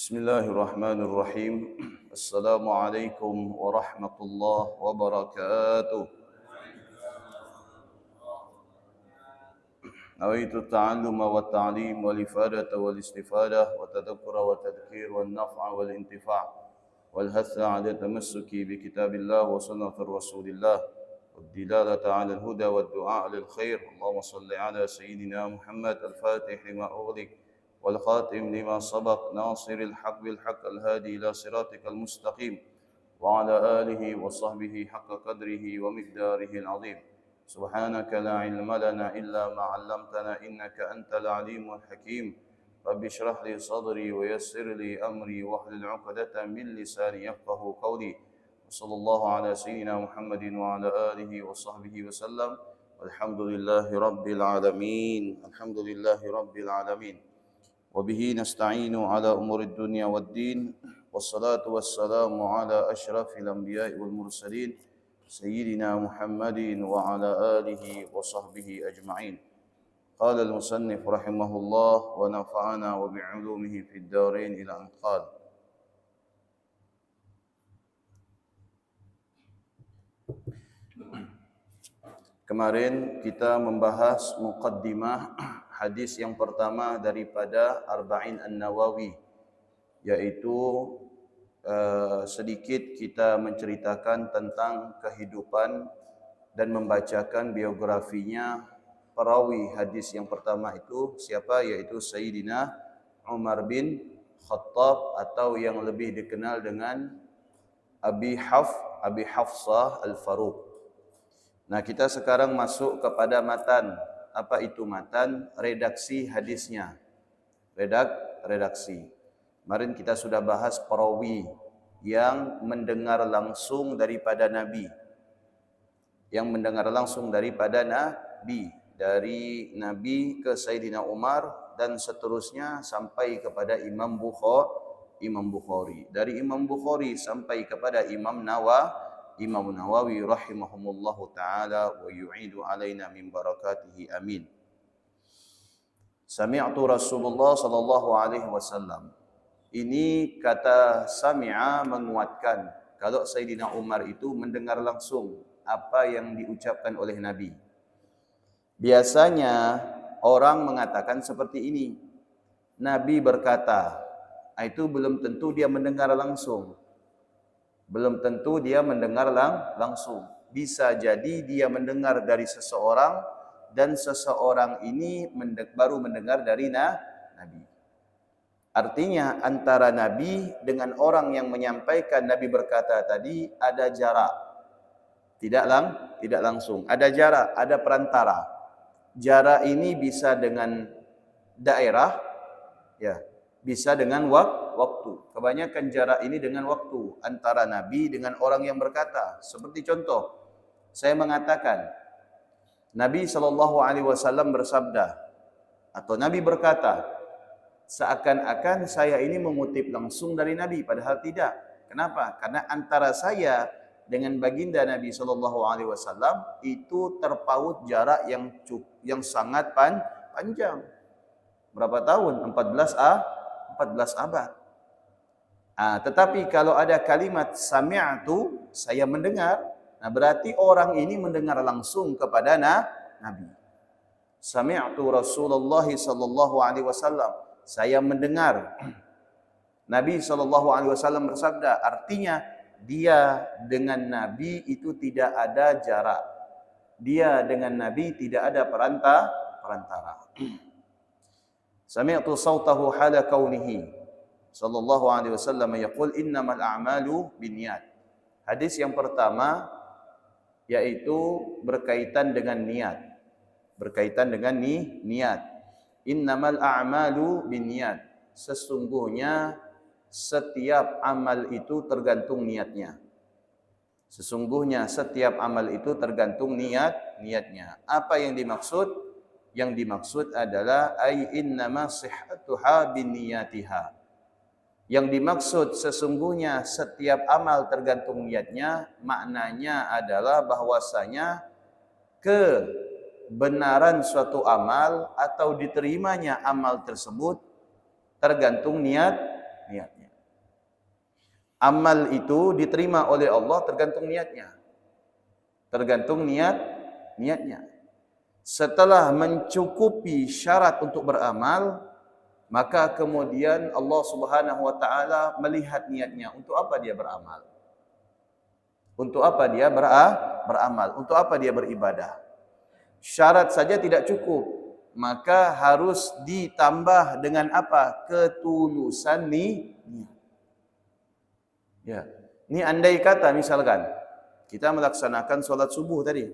بسم الله الرحمن الرحيم. السلام عليكم ورحمة الله وبركاته. نويت التعلم والتعليم والإفادة والاستفادة والتذكر والتذكير والنفع والانتفاع والحث على التمسك بكتاب الله وسنة رسول الله والدلالة على الهدى والدعاء للخير. اللهم صل على سيدنا محمد الفاتح لما أغلق والخاتم لما سبق ناصر الحق بالحق الهادي إلى صراطك المستقيم وعلى آله وصحبه حق قدره ومقداره العظيم. سبحانك لا علم لنا إلا ما علمتنا إنك أنت العليم الحكيم. رب اشرح لي صدري ويسر لي أمري واحلل عقدة من لساني يفقه قولي. صلى الله على سيدنا محمد وعلى آله وصحبه وسلم. والحمد لله رب العالمين. الحمد لله رب العالمين. وبه نستعين على أمور الدنيا والدين. والصلاة والسلام على أشرف الأنبياء والمرسلين سيدنا محمد وعلى آله وصحبه أجمعين. قال المصنف رحمه الله ونفعنا وبعلومه في الدارين إلى أن قال. Kemarin kita membahas muqaddimah hadis yang pertama daripada Arba'in An-Nawawi, yaitu sedikit kita menceritakan tentang kehidupan dan membacakan biografinya perawi hadis yang pertama itu siapa, yaitu Sayyidina Umar bin Khattab atau yang lebih dikenal dengan Abi Hafsah Al-Faruq. Nah, kita sekarang masuk kepada matan. Apa itu matan? Redaksi hadisnya. Redaksi. Kemarin kita sudah bahas perawi yang mendengar langsung daripada Nabi. Yang mendengar langsung daripada Nabi. Dari Nabi ke Sayyidina Umar dan seterusnya sampai kepada Imam Bukhari. Dari Imam Bukhari sampai kepada Imam Nawawi rahimahumullahu ta'ala wa yu'idu alaina min barakatihi amin. Sami'tu Rasulullah sallallahu alaihi wasallam. Ini kata sami'a menguatkan kalau Sayyidina Umar itu mendengar langsung apa yang diucapkan oleh Nabi. Biasanya orang mengatakan seperti ini. Nabi berkata, itu belum tentu dia mendengar langsung. Belum tentu dia mendengar langsung. Bisa jadi dia mendengar dari seseorang dan seseorang ini baru mendengar dari Nabi. Artinya antara Nabi dengan orang yang menyampaikan Nabi berkata tadi ada jarak. Tidak langsung. Ada jarak, ada perantara. Jarak ini bisa dengan daerah, ya, bisa dengan waktu. Kebanyakan jarak ini dengan waktu antara Nabi dengan orang yang berkata. Seperti contoh, saya mengatakan Nabi SAW bersabda atau Nabi berkata, seakan-akan saya ini mengutip langsung dari Nabi, padahal tidak. Kenapa? Karena antara saya dengan baginda Nabi SAW itu terpaut jarak yang sangat panjang. Berapa tahun? 14 abad. Tetapi kalau ada kalimat sami'tu, saya mendengar, nah berarti orang ini mendengar langsung kepada Nabi. Sami'tu Rasulullah sallallahu alaihi wasallam, saya mendengar Nabi sallallahu alaihi wasallam bersabda. Artinya dia dengan Nabi itu tidak ada jarak. Dia dengan Nabi tidak ada perantara. Sami'tu sautahu hala kaunihi sallallahu alaihi wasallam yaqul innamal a'malu binniyat. Hadis yang pertama yaitu berkaitan dengan niat. Berkaitan dengan niat. Innamal a'malu binniyat. Sesungguhnya setiap amal itu tergantung niatnya. Sesungguhnya setiap amal itu tergantung niatnya. Apa yang dimaksud? Yang dimaksud adalah ay innama sihhatuha binniyatiha. Yang dimaksud sesungguhnya setiap amal tergantung niatnya, maknanya adalah bahwasanya kebenaran suatu amal atau diterimanya amal tersebut tergantung niatnya. Amal itu diterima oleh Allah tergantung niatnya. Tergantung niatnya. Setelah mencukupi syarat untuk beramal, maka kemudian Allah Subhanahu wa taala melihat niatnya. Untuk apa dia beramal? Untuk apa dia beramal? Untuk apa dia beribadah? Syarat saja tidak cukup, maka harus ditambah dengan apa? Ketulusan niat. Ya. Ini andai kata misalkan kita melaksanakan solat subuh tadi.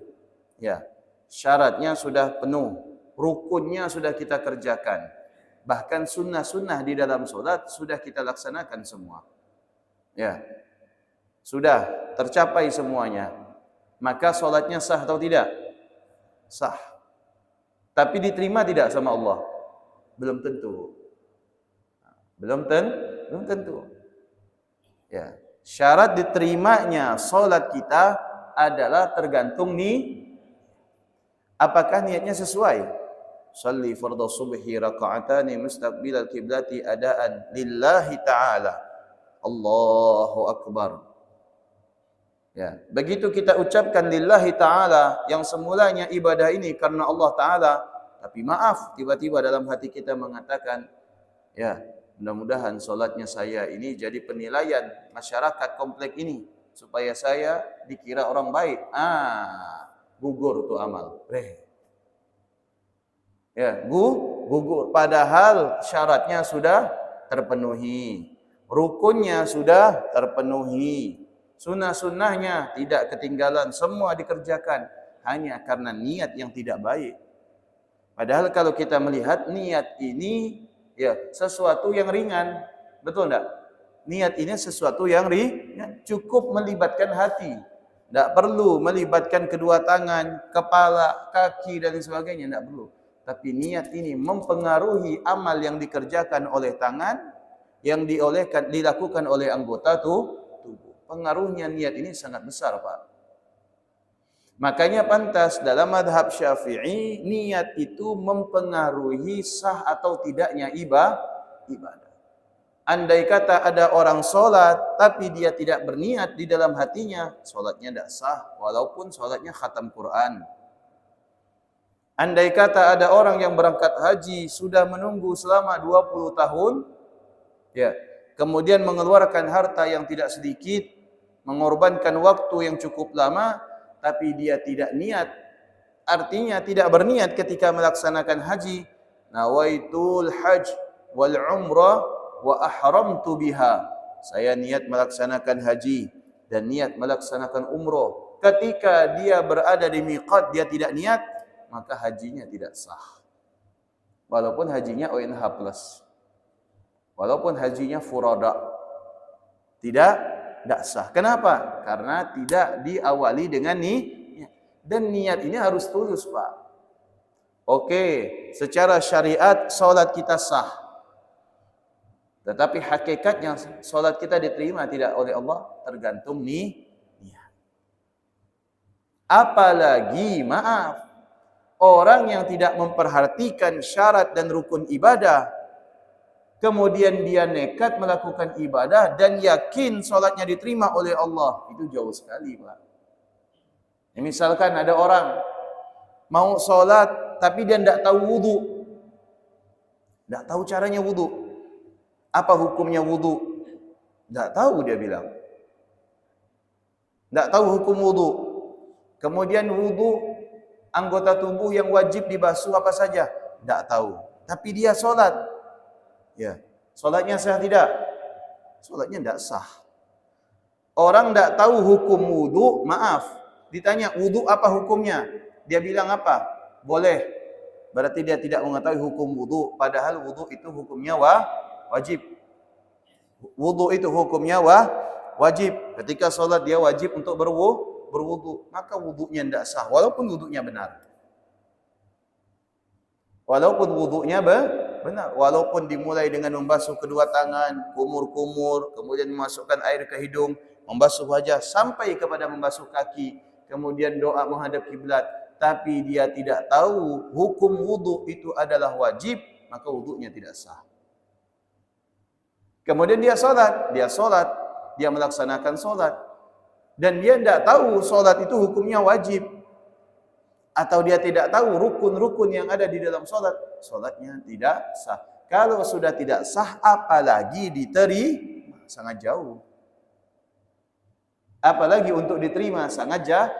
Ya. Syaratnya sudah penuh, rukunnya sudah kita kerjakan. Bahkan sunnah-sunnah di dalam solat sudah kita laksanakan semua. Ya. Sudah tercapai semuanya. Maka solatnya sah atau tidak? Sah. Tapi diterima tidak sama Allah? Belum tentu. Belum tentu. Ya. Syarat diterimanya solat kita adalah tergantung apakah niatnya sesuai. Shalli fardhu subhi raka'atani mustaqbilal qiblati adaan lillahi ta'ala. Allahu akbar. Ya, begitu kita ucapkan lillahi ta'ala, yang semulanya ibadah ini karena Allah Ta'ala, tapi maaf, tiba-tiba dalam hati kita mengatakan, ya, mudah-mudahan solatnya saya ini jadi penilaian masyarakat komplek ini, supaya saya dikira orang baik. Gugur tuh amal. Ya, gugur. Padahal syaratnya sudah terpenuhi, rukunnya sudah terpenuhi, sunnah-sunnahnya tidak ketinggalan, semua dikerjakan, hanya karena niat yang tidak baik. Padahal kalau kita melihat niat ini ya sesuatu yang ringan, betul enggak? Niat ini sesuatu yang ringan, cukup melibatkan hati. Tidak perlu melibatkan kedua tangan, kepala, kaki dan sebagainya, tidak perlu. Tapi niat ini mempengaruhi amal yang dikerjakan oleh tangan, yang dilakukan oleh anggota tubuh. Pengaruhnya niat ini sangat besar, Pak. Makanya pantas dalam madhab Syafi'i, niat itu mempengaruhi sah atau tidaknya ibadah. Andai kata ada orang solat, tapi dia tidak berniat di dalam hatinya, solatnya tidak sah, walaupun solatnya khatam Quran. Andai kata ada orang yang berangkat haji, sudah menunggu selama 20 tahun, ya, kemudian mengeluarkan harta yang tidak sedikit, mengorbankan waktu yang cukup lama, tapi dia tidak niat, artinya tidak berniat ketika melaksanakan haji. Nawaitul hajj wal umrah wa ahramtu biha. Saya niat melaksanakan haji dan niat melaksanakan umrah. Ketika dia berada di miqat, dia tidak niat, maka hajinya tidak sah. Walaupun hajinya ONH plus, walaupun hajinya furada, tidak sah. Kenapa? Karena tidak diawali dengan niat. Dan niat ini harus tulus, Pak. Oke, secara syariat solat kita sah. Tetapi hakikatnya solat kita diterima tidak oleh Allah tergantung niat. Apalagi maaf, orang yang tidak memperhatikan syarat dan rukun ibadah, kemudian dia nekat melakukan ibadah dan yakin solatnya diterima oleh Allah, itu jauh sekali, Pak. Ya, misalkan ada orang mau solat tapi dia tidak tahu wudu, tidak tahu caranya wudu. Apa hukumnya wudu? Tidak tahu, dia bilang. Tidak tahu hukum wudu. Kemudian wudu, anggota tubuh yang wajib dibasuh apa saja? Tidak tahu. Tapi dia solat. Ya, solatnya sah tidak? Solatnya tidak sah. Orang tidak tahu hukum wudu, maaf, ditanya wudu apa hukumnya? Dia bilang apa? Boleh. Berarti dia tidak mengetahui hukum wudu, padahal wudu itu hukumnya wajib. Wudu itu hukumnya wajib. Ketika solat dia wajib untuk berwudu, maka wudunya tidak sah walaupun wudunya benar. Walaupun wudunya benar, walaupun dimulai dengan membasuh kedua tangan, kumur-kumur, kemudian memasukkan air ke hidung, membasuh wajah sampai kepada membasuh kaki, kemudian doa menghadap kiblat, tapi dia tidak tahu hukum wudu itu adalah wajib, maka wudunya tidak sah. Kemudian dia solat, dia melaksanakan solat. Dan dia tidak tahu solat itu hukumnya wajib. Atau dia tidak tahu rukun-rukun yang ada di dalam solat. Solatnya tidak sah. Kalau sudah tidak sah, apalagi diterima, sangat jauh. Apalagi untuk diterima, sangat jauh.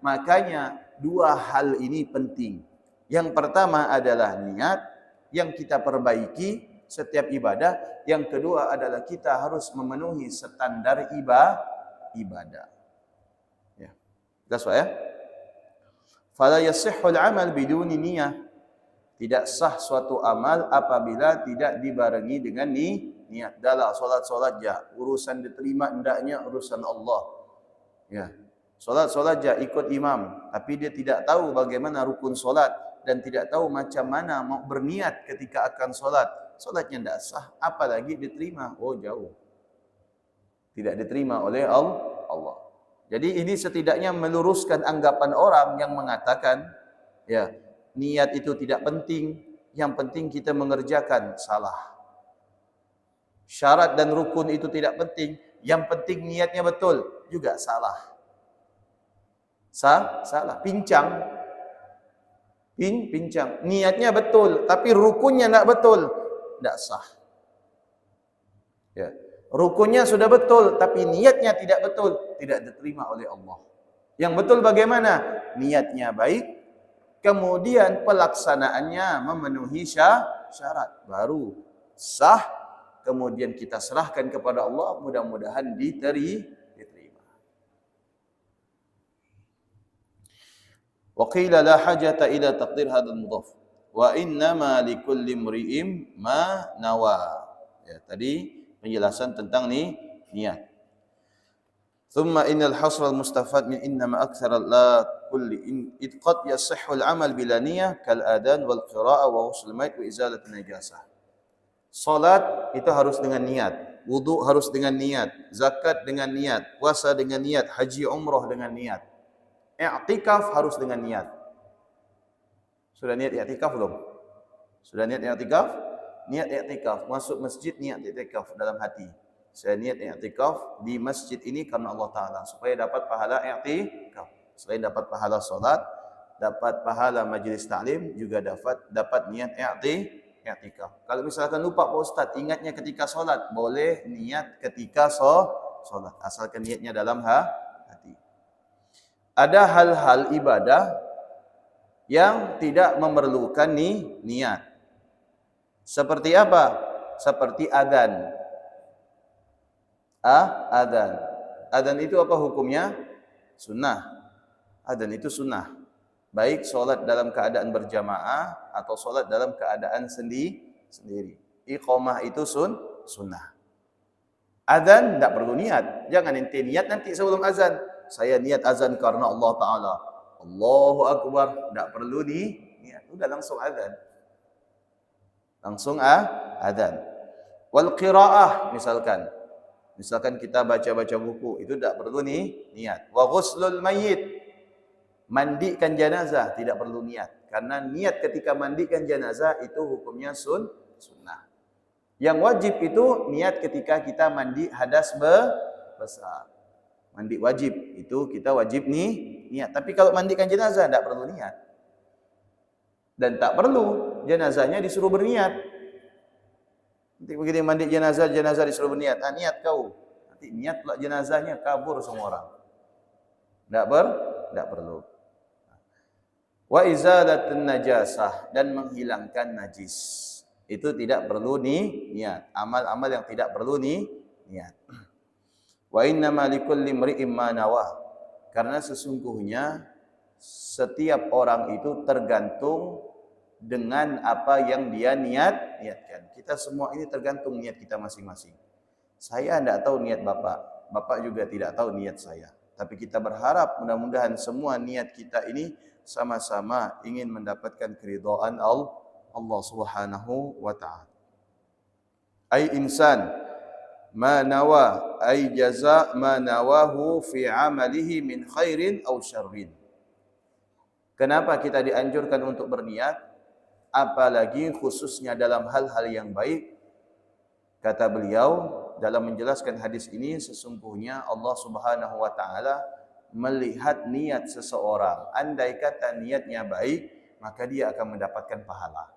Makanya dua hal ini penting. Yang pertama adalah niat yang kita perbaiki setiap ibadah. Yang kedua adalah kita harus memenuhi standar ibadah. Ya. That's why ya. Fala yasihhul amal biduni niyah. Tidak sah suatu amal apabila tidak dibarengi dengan niat. Dalam solat ya, urusan diterima hendaknya urusan Allah. Ya. Solat ya ikut imam, tapi dia tidak tahu bagaimana rukun solat dan tidak tahu macam mana mau berniat ketika akan solat. Solatnya tidak sah, apalagi diterima. Oh jauh. Tidak diterima oleh Allah. Jadi ini setidaknya meluruskan anggapan orang yang mengatakan, ya, niat itu tidak penting, yang penting kita mengerjakan. Salah. Syarat dan rukun itu tidak penting, yang penting niatnya betul. Juga salah. Salah. Pincang. Niatnya betul, tapi rukunnya tidak betul. Tidak sah. Ya. Rukunnya sudah betul, tapi niatnya tidak betul. Tidak diterima oleh Allah. Yang betul bagaimana? Niatnya baik, kemudian pelaksanaannya memenuhi syarat. Baru sah, kemudian kita serahkan kepada Allah, mudah-mudahan diterima. Wa qila la hajata ila taqdir hadzal mudhaf wa innama likulli imri'in ma nawa. Ya, tadi penjelasan tentang niat. Thumma innal hasra al-mustafad min innama aktsara la kulli qad yasihhu al-amal bila niyyah kal adan wal qira'ah wa ghusl mayt wa izalat najasah. Salat itu harus dengan niat, wudu harus dengan niat, zakat dengan niat, puasa dengan niat, haji umrah dengan niat. I'tikaf harus dengan niat. Sudah niat i'tikaf belum? Sudah niat i'tikaf? Niat i'tikaf, masuk masjid niat i'tikaf dalam hati. Saya niat i'tikaf di masjid ini karena Allah Ta'ala, supaya dapat pahala i'tikaf. Selain dapat pahala solat, dapat pahala majlis ta'lim, juga dapat niat i'tikaf. Kalau misalkan lupa Pak Ustaz, ingatnya ketika solat, boleh niat ketika solat, asalkan niatnya dalam hati. Ada hal-hal ibadah yang tidak memerlukan niat. Seperti apa? Seperti adzan. Adzan. Adzan itu apa hukumnya? Sunnah. Adzan itu sunnah. Baik solat dalam keadaan berjamaah atau solat dalam keadaan sendiri. Iqamah itu sunnah. Adzan tidak perlu niat. Jangan ente niat nanti sebelum azan. Saya niat azan karena Allah Ta'ala. Allahu Akbar. Tak perlu niat. Sudah langsung azan. Langsung azan. Wal qira'ah misalkan. Misalkan kita baca-baca buku. Itu tak perlu niat. Wa ghuslul mayyit. Mandikan jenazah. Tidak perlu niat. Karena niat ketika mandikan jenazah itu hukumnya sunnah. Yang wajib itu niat ketika kita mandi hadas besar. Mandi wajib, itu kita wajib niat. Tapi kalau mandikan jenazah, tidak perlu niat. Dan tak perlu, jenazahnya disuruh berniat. Nanti begitu mandi jenazah disuruh berniat. Niat kau. Nanti niat pula jenazahnya, kabur semua orang. Tidak perlu. Wa izalatun najasah, dan menghilangkan najis. Itu tidak perlu niat. Amal-amal yang tidak perlu niat. Wa innama likulli imri'in ma nawah. Karena sesungguhnya setiap orang itu tergantung dengan apa yang dia niatkan. Kita semua ini tergantung niat kita masing-masing. Saya tidak tahu niat Bapak, Bapak juga tidak tahu niat saya. Tapi kita berharap mudah-mudahan semua niat kita ini sama-sama ingin mendapatkan keridhaan Allah Subhanahu wa ta'ala. Ai insan ma nawa ay jaza ma nawahu fi amalihi min khairin aw syarrin. Kenapa kita dianjurkan untuk berniat? Apalagi khususnya dalam hal-hal yang baik. Kata beliau dalam menjelaskan hadis ini, sesungguhnya Allah Subhanahu wa taala melihat niat seseorang. Andai kata niatnya baik, maka dia akan mendapatkan pahala.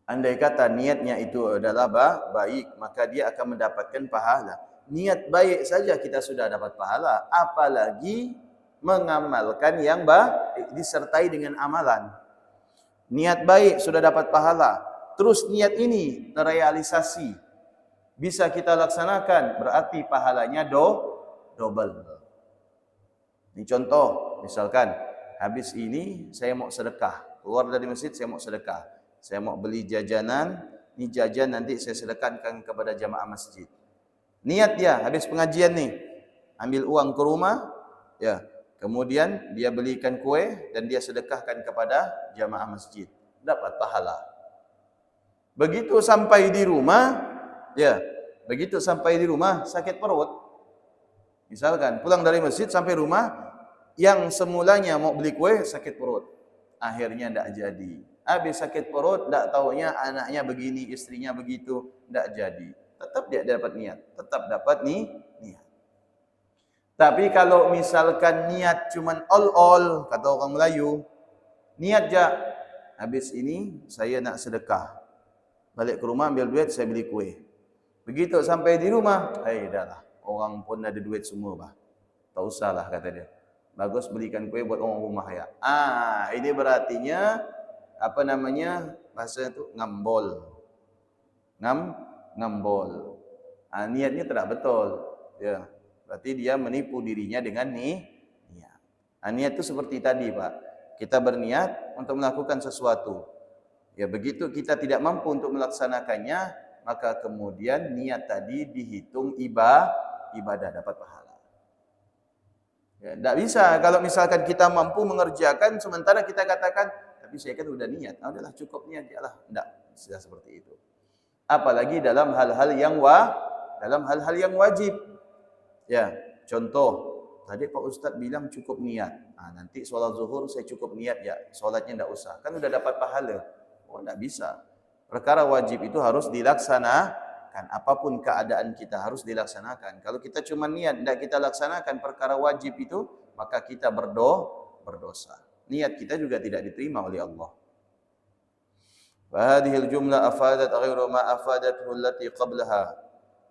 Andai kata niatnya itu adalah baik, maka dia akan mendapatkan pahala. Niat baik saja kita sudah dapat pahala, apalagi mengamalkan yang baik disertai dengan amalan. Niat baik sudah dapat pahala, terus niat ini terrealisasi, bisa kita laksanakan, berarti pahalanya double. Ini contoh, misalkan habis ini saya mau sedekah, keluar dari masjid saya mau sedekah, saya mau beli jajanan, ini jajan nanti saya sedekahkan kepada jamaah masjid. Niat dia habis pengajian nih, ambil uang ke rumah, ya, kemudian dia belikan kue dan dia sedekahkan kepada jamaah masjid, dapat pahala. Begitu sampai di rumah, ya, begitu sampai di rumah sakit perut. Misalkan pulang dari masjid sampai rumah, yang semulanya mau beli kue sakit perut, akhirnya tidak jadi. Habis sakit perut, tidak taunya anaknya begini, istrinya begitu, tidak jadi. Tetap dia dapat niat, tetap dapat niat. Tapi kalau misalkan niat cuman all, kata orang Melayu, niat je, habis ini saya nak sedekah, balik ke rumah ambil duit saya beli kue. Begitu sampai di rumah, dah lah, orang pun ada duit semua bah, tak usahlah kata dia. Bagus belikan kue buat orang rumah ya. Ini berartinya apa namanya bahasa itu ngambol. Ngambol. Niatnya tidak betul. Ya, berarti dia menipu dirinya dengan niat. Niat itu seperti tadi, Pak. Kita berniat untuk melakukan sesuatu. Ya, begitu kita tidak mampu untuk melaksanakannya, maka kemudian niat tadi dihitung ibadah dapat pahala. Ya, tidak bisa kalau misalkan kita mampu mengerjakan sementara kita katakan, tapi saya kan sudah niat, udahlah cukup niat ya lah. Tidak, sudah seperti itu. Apalagi dalam hal-hal yang wajib. Ya, contoh, tadi Pak Ustadz bilang cukup niat. Nanti sholat zuhur saya cukup niat ya, sholatnya tidak usah. Kan sudah dapat pahala. Tidak bisa. Perkara wajib itu harus dilaksanakan. Apapun keadaan kita harus dilaksanakan. Kalau kita cuma niat, tidak kita laksanakan perkara wajib itu, maka kita berdosa. Niat kita juga tidak diterima oleh Allah. Fahadihil jumlah afadat ghairu ma afadathu allati qablaha.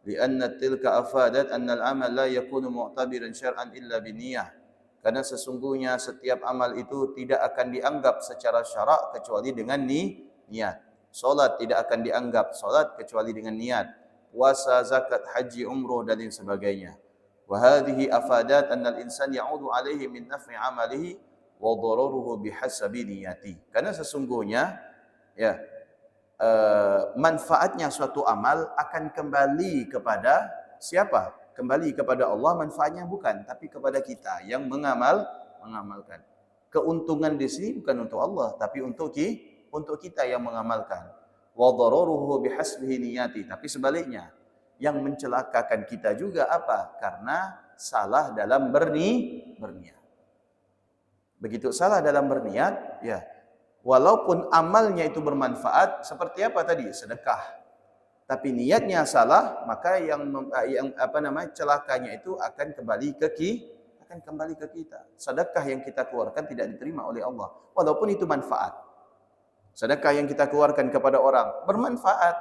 Lianna tilka afadat anna al-amal la yakunu mu'tabiran syar'an illa biniyah. Karena sesungguhnya setiap amal itu tidak akan dianggap secara syarak kecuali dengan niat. Solat tidak akan dianggap solat kecuali dengan niat. Puasa, zakat, haji, umroh dan lain sebagainya. Wa hadhihi afadat anna al-insan ya'udu alaihi min naf'i amalihi wa dararuhu bihasabi niyati. Karena sesungguhnya ya manfaatnya suatu amal akan kembali kepada siapa? Kembali kepada Allah, manfaatnya bukan, tapi kepada kita yang mengamalkan. Keuntungan di sini bukan untuk Allah, tapi untuk kita yang mengamalkan. Wa dararuhu bihasbihi niyati, tapi sebaliknya yang mencelakakan kita juga apa? Karena salah dalam berniat. Begitu salah dalam berniat, ya, walaupun amalnya itu bermanfaat, seperti apa tadi? Sedekah. Tapi niatnya salah, maka yang celakanya itu akan kembali ke kita. Sedekah yang kita keluarkan tidak diterima oleh Allah, walaupun itu manfaat. Sedekah yang kita keluarkan kepada orang bermanfaat.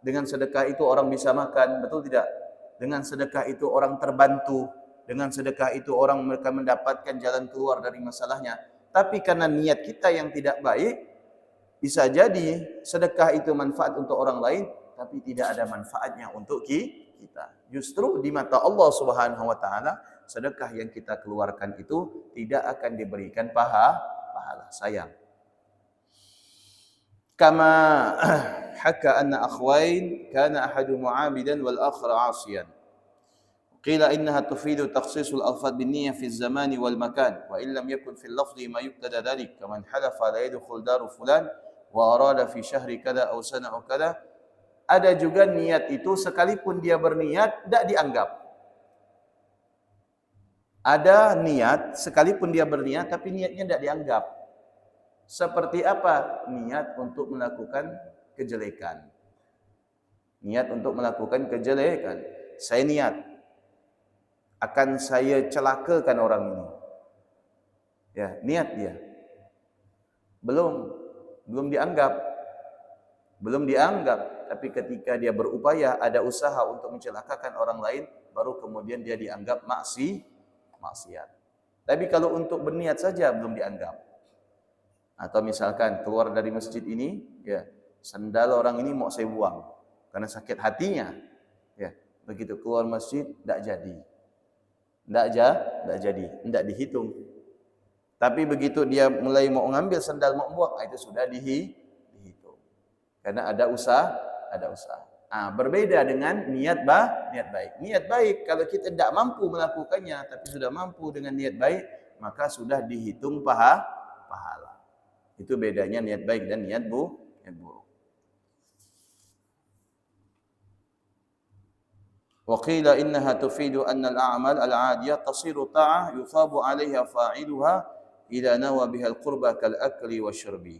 Dengan sedekah itu orang bisa makan, betul tidak? Dengan sedekah itu orang terbantu. Dengan sedekah itu orang mereka mendapatkan jalan keluar dari masalahnya. Tapi karena niat kita yang tidak baik, bisa jadi sedekah itu manfaat untuk orang lain, tapi tidak ada manfaatnya untuk kita. Justru di mata Allah Subhanahu wa taala, sedekah yang kita keluarkan itu tidak akan diberikan pahala. Sayang. Kama haka anna akhwain kana ahaduhuma 'abidan wal akhar 'asiyan. Qila innaha tufidu takhsisul alfaz bin niyyah fi az-zamani wal makan wa in lam yakun fil lafzi ma yuqtada dhalik kaman halafa la yadkhul daru fulan wa arada fi syahri kada aw sana'u kada. Ada juga niat itu sekalipun dia berniat tidak dianggap. Ada niat sekalipun dia berniat tapi niatnya tidak dianggap. Seperti apa? Niat untuk melakukan kejelekan. Niat untuk melakukan kejelekan. Saya niat akan saya celakakan orang ini. Ya, niat dia. Belum dianggap. Belum dianggap, tapi ketika dia berupaya, ada usaha untuk mencelakakan orang lain, baru kemudian dia dianggap maksiat. Tapi kalau untuk berniat saja belum dianggap. Atau misalkan keluar dari masjid ini, ya, sandal orang ini mau saya buang karena sakit hatinya. Ya, begitu keluar masjid tidak jadi. Tidak dihitung. Tapi begitu dia mulai mau ngambil sandal mau buang, itu sudah dihitung. Karena ada usaha. Berbeda dengan niat baik. Niat baik kalau kita tidak mampu melakukannya tapi sudah mampu dengan niat baik, maka sudah dihitung pahala. Itu bedanya niat baik dan niat buruk. Wa qila innaha tufidu anna al-a'mal al-'adiyah tasiru ta'ah yuthabu 'alayha fa'iluha idza nawa biha al-qurba kal akli wasyurbi.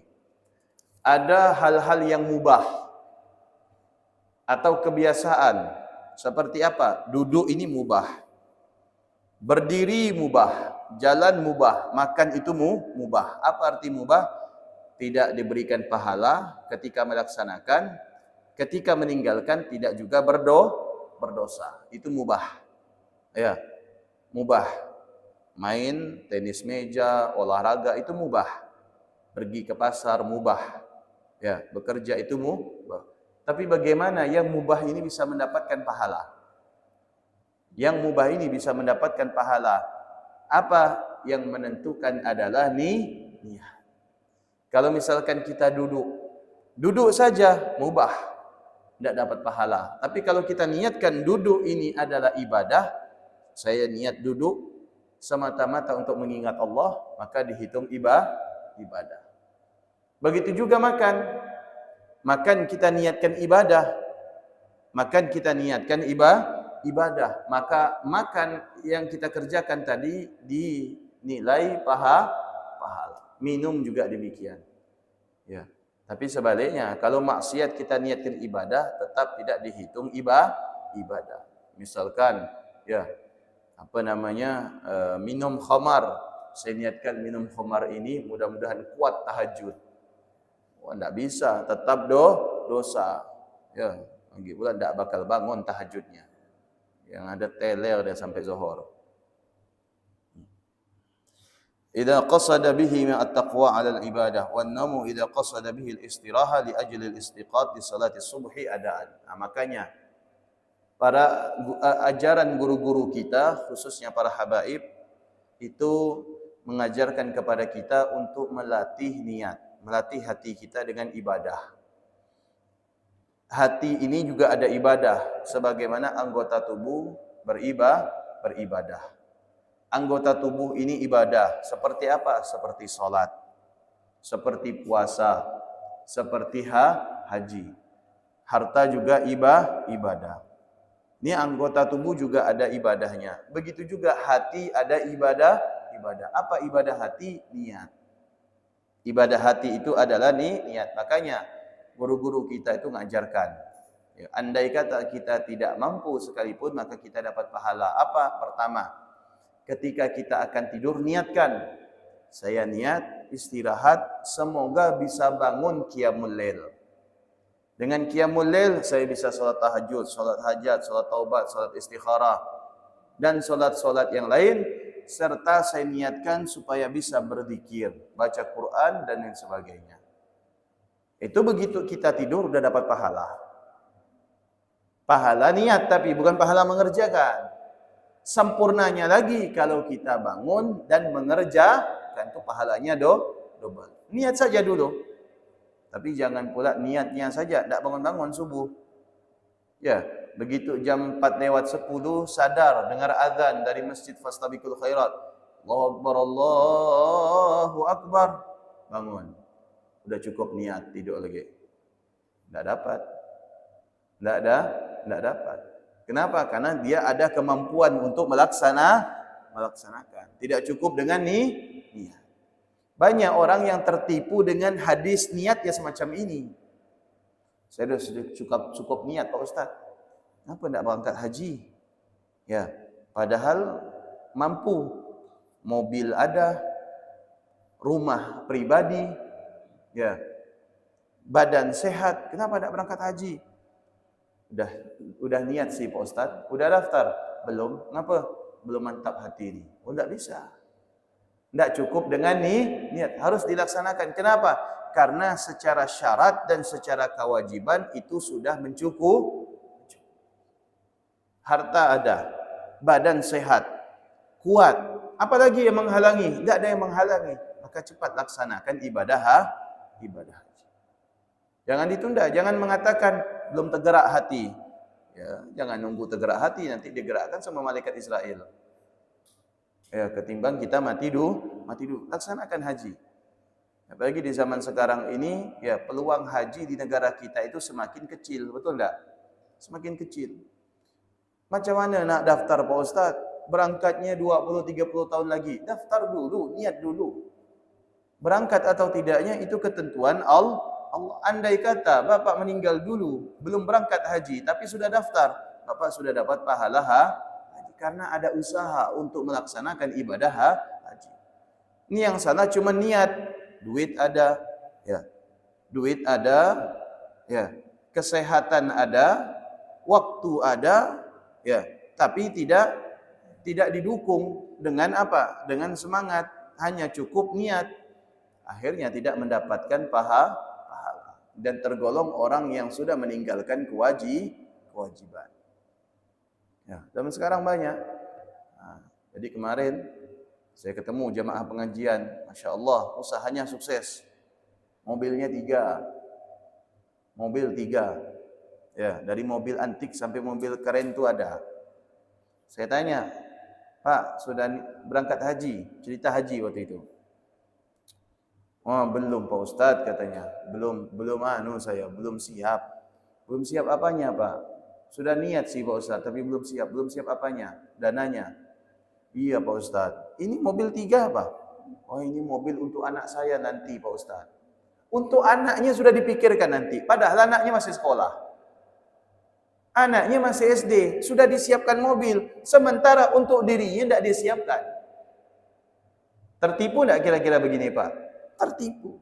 Ada hal-hal yang mubah atau kebiasaan. Seperti apa? Duduk ini mubah. Berdiri mubah, jalan mubah, makan itu mubah. Apa arti mubah? Tidak diberikan pahala ketika melaksanakan, ketika meninggalkan tidak juga berdosa. Itu mubah. Ya, mubah. Main tenis meja, olahraga itu mubah. Pergi ke pasar mubah. Ya, bekerja itu mubah. Tapi bagaimana yang mubah ini bisa mendapatkan pahala? Yang mubah ini bisa mendapatkan pahala. Apa yang menentukan adalah niat. Kalau misalkan kita duduk saja mubah, tidak dapat pahala. Tapi kalau kita niatkan duduk ini adalah ibadah, saya niat duduk semata-mata untuk mengingat Allah, maka dihitung ibadah. Begitu juga makan. Makan kita niatkan ibadah. Ibadah. Maka makan yang kita kerjakan tadi dinilai pahala. Minum juga demikian. Ya. Tapi sebaliknya, kalau maksiat kita niatkan ibadah, tetap tidak dihitung ibadah. Misalkan, ya, minum khamar. Saya niatkan minum khamar ini mudah-mudahan kuat tahajud. Tidak bisa, tetap dosa. Ya, lagi pula tidak bakal bangun tahajudnya. Yang ada teler dia sampai zuhur. Idza qasada bihi at-taqwa 'ala al-ibadah wan namu idza qasada bihi al-istiraha li ajli al-istiqat li salati subhi adaan. Makanya para ajaran guru-guru kita, khususnya para habaib, itu mengajarkan kepada kita untuk melatih niat, melatih hati kita dengan ibadah. Hati ini juga ada ibadah, sebagaimana anggota tubuh beribadah. Anggota tubuh ini ibadah. Seperti apa? Seperti sholat, seperti puasa, seperti haji. Harta juga ibadah. Ini anggota tubuh juga ada ibadahnya. Begitu juga hati ada ibadah. Apa ibadah hati? Niat. Ibadah hati itu adalah niat. Makanya guru-guru kita itu mengajarkan. Ya, andai kata kita tidak mampu sekalipun, maka kita dapat pahala. Apa? Pertama, ketika kita akan tidur, niatkan. Saya niat istirahat, semoga bisa bangun qiyamul lail. Dengan qiyamul lail, saya bisa salat tahajud, salat hajat, salat taubat, salat istikharah, dan salat-salat yang lain. Serta saya niatkan supaya bisa berzikir, baca Quran dan lain sebagainya. Itu begitu kita tidur sudah dapat pahala. Pahala niat, tapi bukan pahala mengerjakan. Sempurnanya lagi kalau kita bangun dan mengerjakan, itu pahalanya double. Niat saja dulu. Tapi jangan pula niatnya saja, tidak bangun-bangun subuh. Ya, begitu jam 4:10 sadar dengar azan dari masjid fastabiqul khairat. Allahu akbar, Allahu akbar. Bangun. Sudah cukup niat, tidur lagi. Tidak dapat. Tidak dapat. Kenapa? Karena dia ada kemampuan untuk melaksanakan. Tidak cukup dengan niat. Banyak orang yang tertipu dengan hadis niat ya semacam ini. Saya sudah cukup niat Pak Ustaz. Kenapa tidak berangkat haji? Ya, padahal mampu, mobil ada, rumah pribadi, ya, badan sehat, kenapa tidak berangkat haji? Udah niat sih Pak Ustaz, udah daftar, belum, kenapa? Belum mantap hati ini. Oh, tidak bisa. Tidak cukup dengan niat, harus dilaksanakan. Kenapa? Karena secara syarat dan secara kewajiban itu sudah mencukup. Harta ada, badan sehat, kuat. Apalagi yang menghalangi? Tidak ada yang menghalangi. Maka cepat laksanakan ibadah haji. Jangan ditunda, jangan mengatakan belum tergerak hati. Ya, jangan nunggu tergerak hati, nanti digerakkan sama malaikat Israel. Ya, ketimbang kita mati dulu. Laksanakan haji. Apalagi di zaman sekarang ini, ya peluang haji di negara kita itu semakin kecil, betul enggak? Semakin kecil. Macam mana nak daftar Pak Ustaz? Berangkatnya 20-30 tahun lagi. Daftar dulu, niat dulu. Berangkat atau tidaknya itu ketentuan Allah. Andai kata Bapak meninggal dulu, belum berangkat haji, tapi sudah daftar, Bapak sudah dapat pahala haji. Karena ada usaha untuk melaksanakan ibadah haji. Ini yang salah cuma niat. Duit ada, ya. Duit ada, ya. Kesehatan ada, waktu ada, ya. Tapi tidak didukung dengan apa? Dengan semangat, hanya cukup niat. Akhirnya tidak mendapatkan pahala dan tergolong orang yang sudah meninggalkan kewajiban. Ya, zaman sekarang banyak. Nah, jadi kemarin saya ketemu jamaah pengajian, Masya Allah, usahanya sukses. Mobilnya 3. Mobil 3. Ya, dari mobil antik sampai mobil keren itu ada. Saya tanya, Pak, sudah berangkat haji? Cerita haji waktu itu. Oh, belum Pak Ustadz katanya. Belum siap. Belum siap apanya, Pak? Sudah niat sih Pak Ustadz, tapi belum siap. Belum siap apanya? Dananya. Iya Pak Ustadz. Ini mobil 3 Pak? Oh, ini mobil untuk anak saya nanti Pak Ustadz. Untuk anaknya sudah dipikirkan nanti. Padahal anaknya masih sekolah. Anaknya masih SD. Sudah disiapkan mobil. Sementara untuk dirinya tidak disiapkan. Tertipu tidak kira-kira begini Pak? Tertipu.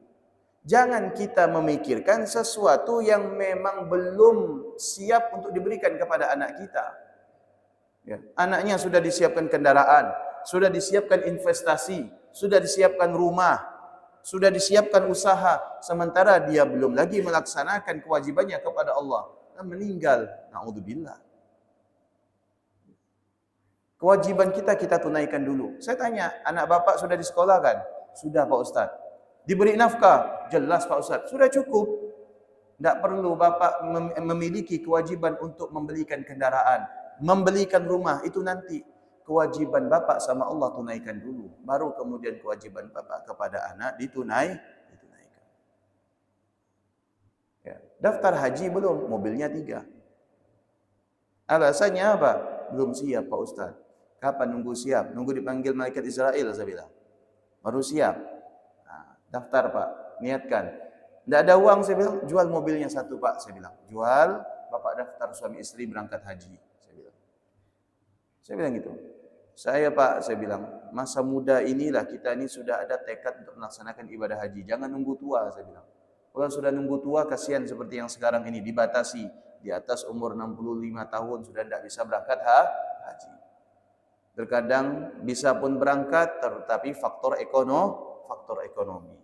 Jangan kita memikirkan sesuatu yang memang belum siap untuk diberikan kepada anak kita. Ya. Anaknya sudah disiapkan kendaraan, sudah disiapkan investasi, sudah disiapkan rumah, sudah disiapkan usaha, sementara dia belum lagi melaksanakan kewajibannya kepada Allah dan meninggal. Na'udzubillah. Kewajiban kita tunaikan dulu. Saya tanya, anak bapak sudah disekolahkan? Sudah Pak Ustadz. Diberi nafkah? Jelas Pak Ustadz. Sudah cukup. Tidak perlu bapak memiliki kewajiban untuk membelikan kendaraan, membelikan rumah. Itu nanti. Kewajiban bapak sama Allah tunaikan dulu. Baru kemudian kewajiban bapak kepada anak ditunaikan. Ya. Daftar haji belum? Mobilnya 3. Alasannya apa? Belum siap Pak Ustadz. Kapan nunggu siap? Nunggu dipanggil malaikat Israel saya bilang. Baru siap. Daftar Pak, niatkan. Tidak ada uang saya bilang, jual mobilnya 1 Pak saya bilang. Jual, Bapak daftar suami istri berangkat haji saya bilang. Saya bilang gitu. Saya Pak, saya bilang, masa muda inilah kita ini sudah ada tekad untuk melaksanakan ibadah haji. Jangan nunggu tua saya bilang. Kalau sudah nunggu tua kasihan seperti yang sekarang ini dibatasi. Di atas umur 65 tahun sudah tidak bisa berangkat haji. Terkadang bisa pun berangkat tetapi faktor ekonomi.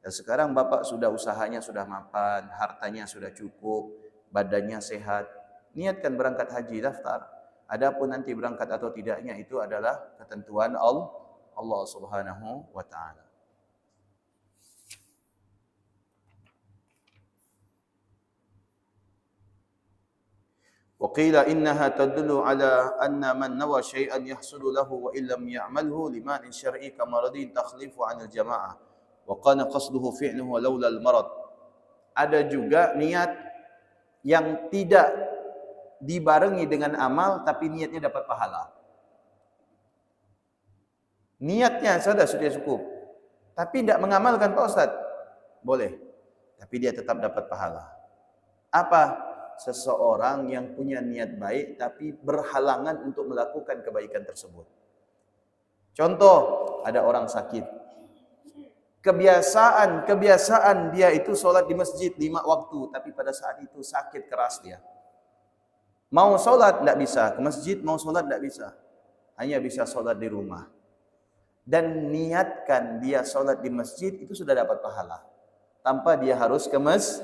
Dan sekarang bapak sudah usahanya sudah mapan, hartanya sudah cukup, badannya sehat. Niatkan berangkat haji, daftar. Adapun nanti berangkat atau tidaknya itu adalah ketentuan Allah Subhanahu wa taala. وقيل إنها تدل على أن من نوى شيئا يحصل له وإن لم يعمله لمانع شرعي كمرض تخليف عن الجماعة وكان قصده فعله لولا المرض. Ada juga niat yang tidak dibarengi dengan amal tapi niatnya dapat pahala. Niatnya sudah cukup. Tapi tidak mengamalkan Pak Ustaz. Boleh. Tapi dia tetap dapat pahala. Apa? Seseorang yang punya niat baik tapi berhalangan untuk melakukan kebaikan tersebut. Contoh, ada orang sakit. Kebiasaan dia itu solat di masjid 5 waktu, tapi pada saat itu sakit keras dia. Mau solat tidak bisa, ke masjid mau solat tidak bisa. Hanya bisa solat di rumah. Dan niatkan dia solat di masjid itu sudah dapat pahala. Tanpa dia harus ke masjid.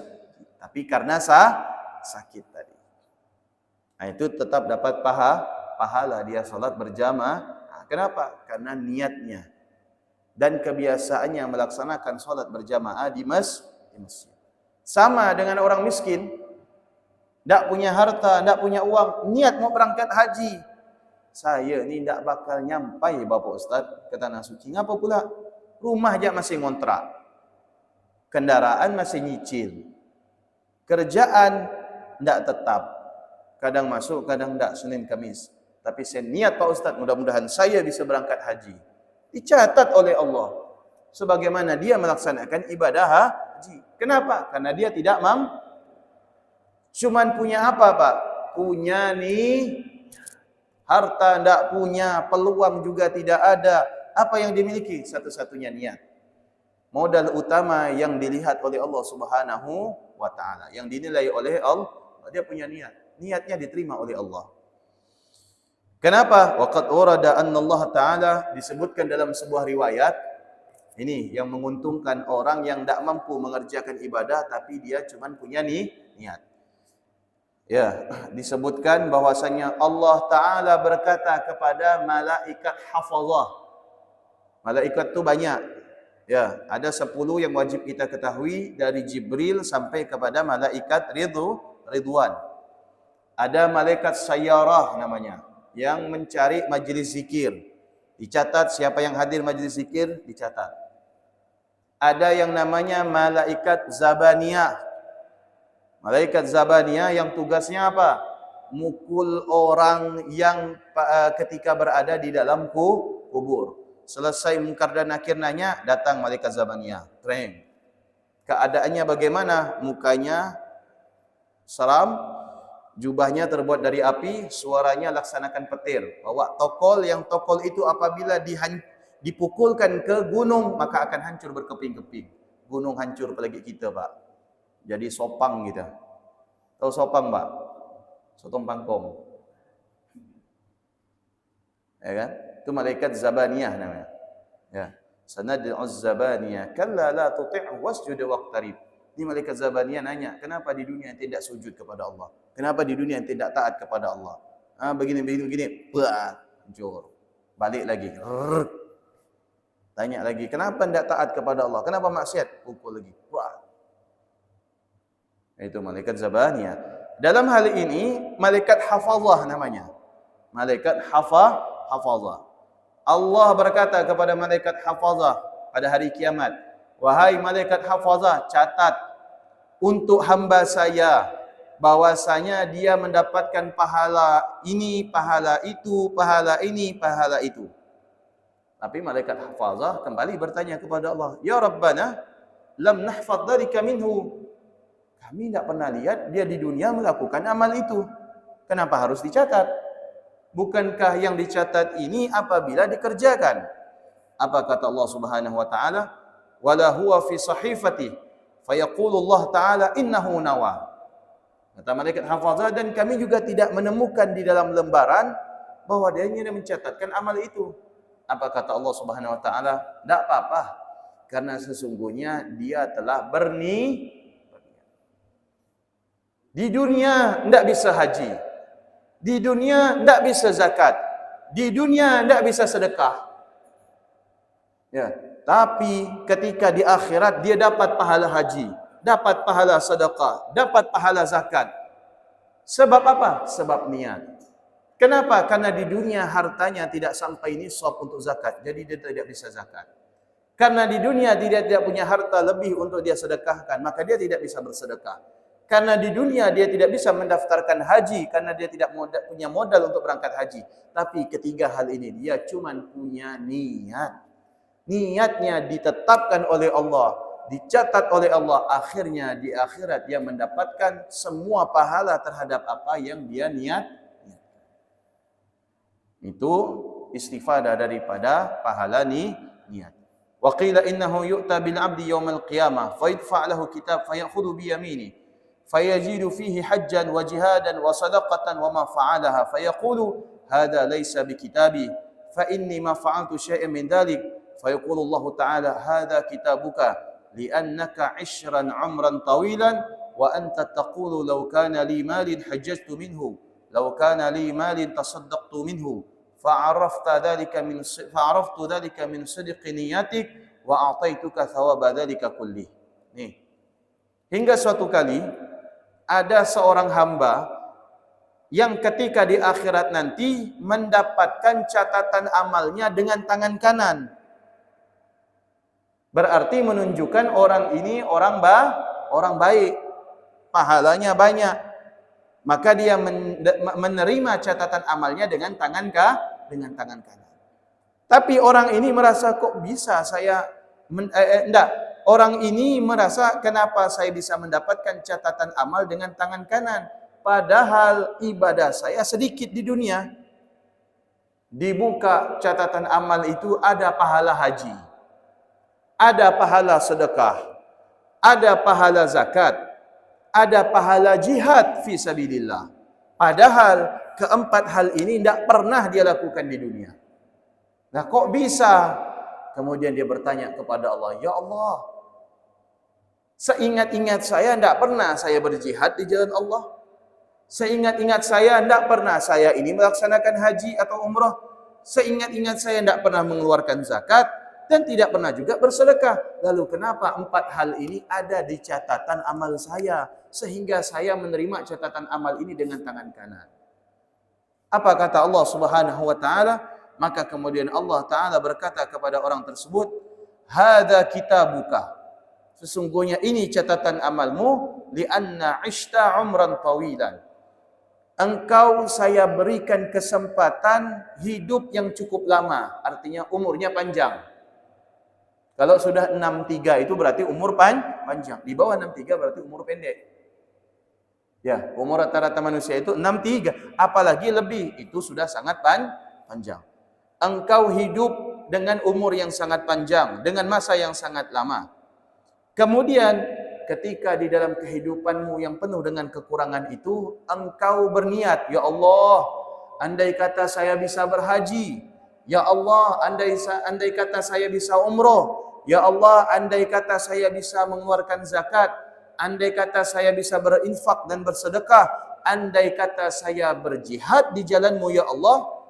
Tapi karena sakit tadi. Nah, itu tetap dapat pahala dia solat berjamaah. Nah, kenapa? Karena niatnya. Dan kebiasaannya melaksanakan solat berjamaah di masjid. Sama dengan orang miskin. Tidak punya harta, tidak punya uang. Niat mau berangkat haji. Saya ni tidak bakal nyampai Bapak Ustaz ke Tanah Suci. Ngapa pula? Rumah aja masih ngontrak. Kendaraan masih nyicil. Kerjaan tidak tetap. Kadang masuk, kadang tidak, Senin Kamis. Tapi saya niat Pak Ustaz, mudah-mudahan saya bisa berangkat haji. Dicatat oleh Allah. Sebagaimana dia melaksanakan ibadah haji. Kenapa? Karena dia tidak mampu. Cuman punya apa Pak? Punya nih harta tidak punya, peluang juga tidak ada. Apa yang dimiliki? Satu-satunya niat. Modal utama yang dilihat oleh Allah Subhanahu wa taala, yang dinilai oleh Allah, dia punya niat. Niatnya diterima oleh Allah. Kenapa? Waqad warada anna Allah taala, disebutkan dalam sebuah riwayat, ini yang menguntungkan orang yang tidak mampu mengerjakan ibadah tapi dia cuma punya niat. Ya, disebutkan bahwasanya Allah Ta'ala berkata kepada malaikat hafazah. Malaikat itu banyak. Ya, ada 10 yang wajib kita ketahui, dari Jibril sampai kepada malaikat Ridwan. Ada malaikat sayyarah namanya, yang mencari majlis zikir. Dicatat siapa yang hadir majlis zikir, dicatat. Ada yang namanya malaikat zabaniyah. Malaikat Zabaniyah yang tugasnya apa? Mukul orang yang ketika berada di dalam kubur. Selesai Munkar dan Nakir nanya, datang Malaikat Zabaniyah. Treng. Keadaannya bagaimana? Mukanya seram, jubahnya terbuat dari api, suaranya laksanakan petir. Bawa tokol, yang tokol itu apabila dipukulkan ke gunung, maka akan hancur berkeping-keping. Gunung hancur apalagi kita Pak. Jadi sopang kita. Tahu sopang, Pak? Sotong pangkong. Ya kan? Itu malaikat Zabaniyah namanya. Ya. Sanad'uz Zabaniyah, kalla la tuti'hu wasjud waqtarib. Ini malaikat Zabaniyah nanya, kenapa di dunia tidak sujud kepada Allah? Kenapa di dunia tidak taat kepada Allah? Begini. Bah, hancur. Balik lagi. Tanya lagi, kenapa tidak taat kepada Allah? Kenapa maksiat? Pukul lagi. Wah. Itu malaikat Zabaniyah. Dalam hal ini malaikat hafazah namanya. Malaikat hafazah. Allah berkata kepada malaikat hafazah pada hari kiamat, wahai malaikat hafazah, catat untuk hamba saya bahwasanya dia mendapatkan pahala ini, pahala itu, pahala ini, pahala itu. Tapi malaikat hafazah kembali bertanya kepada Allah, ya Rabbana, lam nahfadz dzalika minhu. Kami tidak pernah lihat dia di dunia melakukan amal itu. Kenapa harus dicatat? Bukankah yang dicatat ini apabila dikerjakan? Apa kata Allah Subhanahu wa taala? Wala huwa fi sahifati fayaqulu Allah taala innahu nawa. Kata malaikat hafazah, dan kami juga tidak menemukan di dalam lembaran bahwa dia hanya mencatatkan amal itu. Apa kata Allah Subhanahu wa taala? Tidak apa-apa, karena sesungguhnya dia telah berniat. Di dunia tidak bisa haji. Di dunia tidak bisa zakat. Di dunia tidak bisa sedekah. Ya, tapi ketika di akhirat dia dapat pahala haji, dapat pahala sedekah, dapat pahala zakat. Sebab apa? Sebab niat. Kenapa? Karena di dunia hartanya tidak sampai nisab untuk zakat, jadi dia tidak bisa zakat. Karena di dunia dia tidak punya harta lebih untuk dia sedekahkan, maka dia tidak bisa bersedekah. Karena di dunia dia tidak bisa mendaftarkan haji, karena dia tidak punya modal untuk berangkat haji. Tapi ketiga hal ini dia cuma punya niat. Niatnya ditetapkan oleh Allah, dicatat oleh Allah, akhirnya di akhirat dia mendapatkan semua pahala terhadap apa yang dia niat. Itu istifadah daripada pahala niat. Wa qila innahu yu'ta bil 'abdi yaumal qiyamah fa yadfa' lahu kitab fa ya'khudhu bi yaminihi fayajidu fihi hajjan wa jihadan wa sadaqatan wa ma fa'alaha fa yaqulu hadha laysa bi kitabi fa inni ma fa'altu syai'an min dhalik fa yaqulu Allah ta'ala hadha kitabuka li'annaka 'ishran 'umran tawilan wa anta taqulu law kana li malin hajjajtu minhu law kana li malin tasaddaqtu minhu fa'araftu dhalika min sidqi niyatik wa a'taituka thawaba dhalika kulli. Nih. Hingga suatu kali ada seorang hamba yang ketika di akhirat nanti mendapatkan catatan amalnya dengan tangan kanan. Berarti menunjukkan orang ini orang baik, pahalanya banyak. Maka dia menerima catatan amalnya dengan tangan kanan. Tapi orang ini merasa kok bisa saya orang ini merasa kenapa saya bisa mendapatkan catatan amal dengan tangan kanan padahal ibadah saya sedikit di dunia. Dibuka catatan amal itu ada pahala haji, ada pahala sedekah, ada pahala zakat, ada pahala jihad fi sabilillah. Padahal keempat hal ini tidak pernah dia lakukan di dunia. Nah, kok bisa? Kemudian dia bertanya kepada Allah, ya Allah, seingat-ingat saya tidak pernah saya berjihad di jalan Allah. Seingat-ingat saya tidak pernah saya ini melaksanakan haji atau umrah. Seingat-ingat saya tidak pernah mengeluarkan zakat dan tidak pernah juga bersedekah. Lalu kenapa empat hal ini ada di catatan amal saya sehingga saya menerima catatan amal ini dengan tangan kanan? Apa kata Allah Subhanahu wa taala? Maka kemudian Allah taala berkata kepada orang tersebut, "Hadza kitabuka." Sesungguhnya ini catatan amalmu, li'anna 'ishta 'umran tawilan. Engkau saya berikan kesempatan hidup yang cukup lama, artinya umurnya panjang. Kalau sudah 63 itu berarti umur panjang. Di bawah 63 berarti umur pendek. Ya, umur rata-rata manusia itu 63, apalagi lebih, itu sudah sangat panjang. Engkau hidup dengan umur yang sangat panjang, dengan masa yang sangat lama. Kemudian ketika di dalam kehidupanmu yang penuh dengan kekurangan itu, engkau berniat, ya Allah, andai kata saya bisa berhaji, ya Allah, andai kata saya bisa umroh, ya Allah, andai kata saya bisa mengeluarkan zakat, andai kata saya bisa berinfak dan bersedekah, andai kata saya berjihad di jalanmu, ya Allah.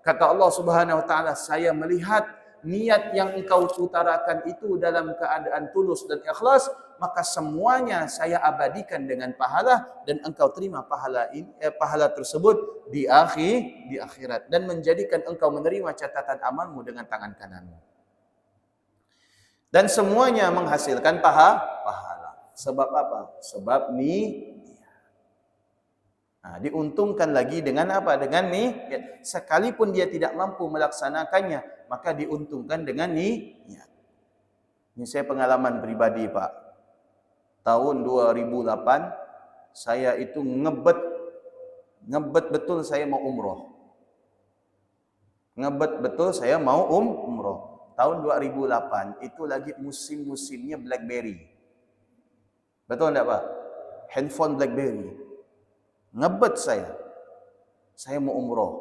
Kata Allah Subhanahu wa taala, saya melihat niat yang engkau utarakan itu dalam keadaan tulus dan ikhlas, maka semuanya saya abadikan dengan pahala dan engkau terima pahala tersebut di akhirat dan menjadikan engkau menerima catatan amalmu dengan tangan kananmu. Dan semuanya menghasilkan pahala. Sebab apa? Sebab Nah, diuntungkan lagi dengan apa? Dengan niat. Sekalipun dia tidak mampu melaksanakannya, maka diuntungkan dengan niat. Ini saya pengalaman pribadi, Pak. Tahun 2008 saya itu ngebet betul saya mau umroh. Ngebet betul saya mau umroh. Tahun 2008 itu lagi musim-musimnya BlackBerry. Betul enggak, Pak? Handphone BlackBerry. Ngebet saya mau umroh,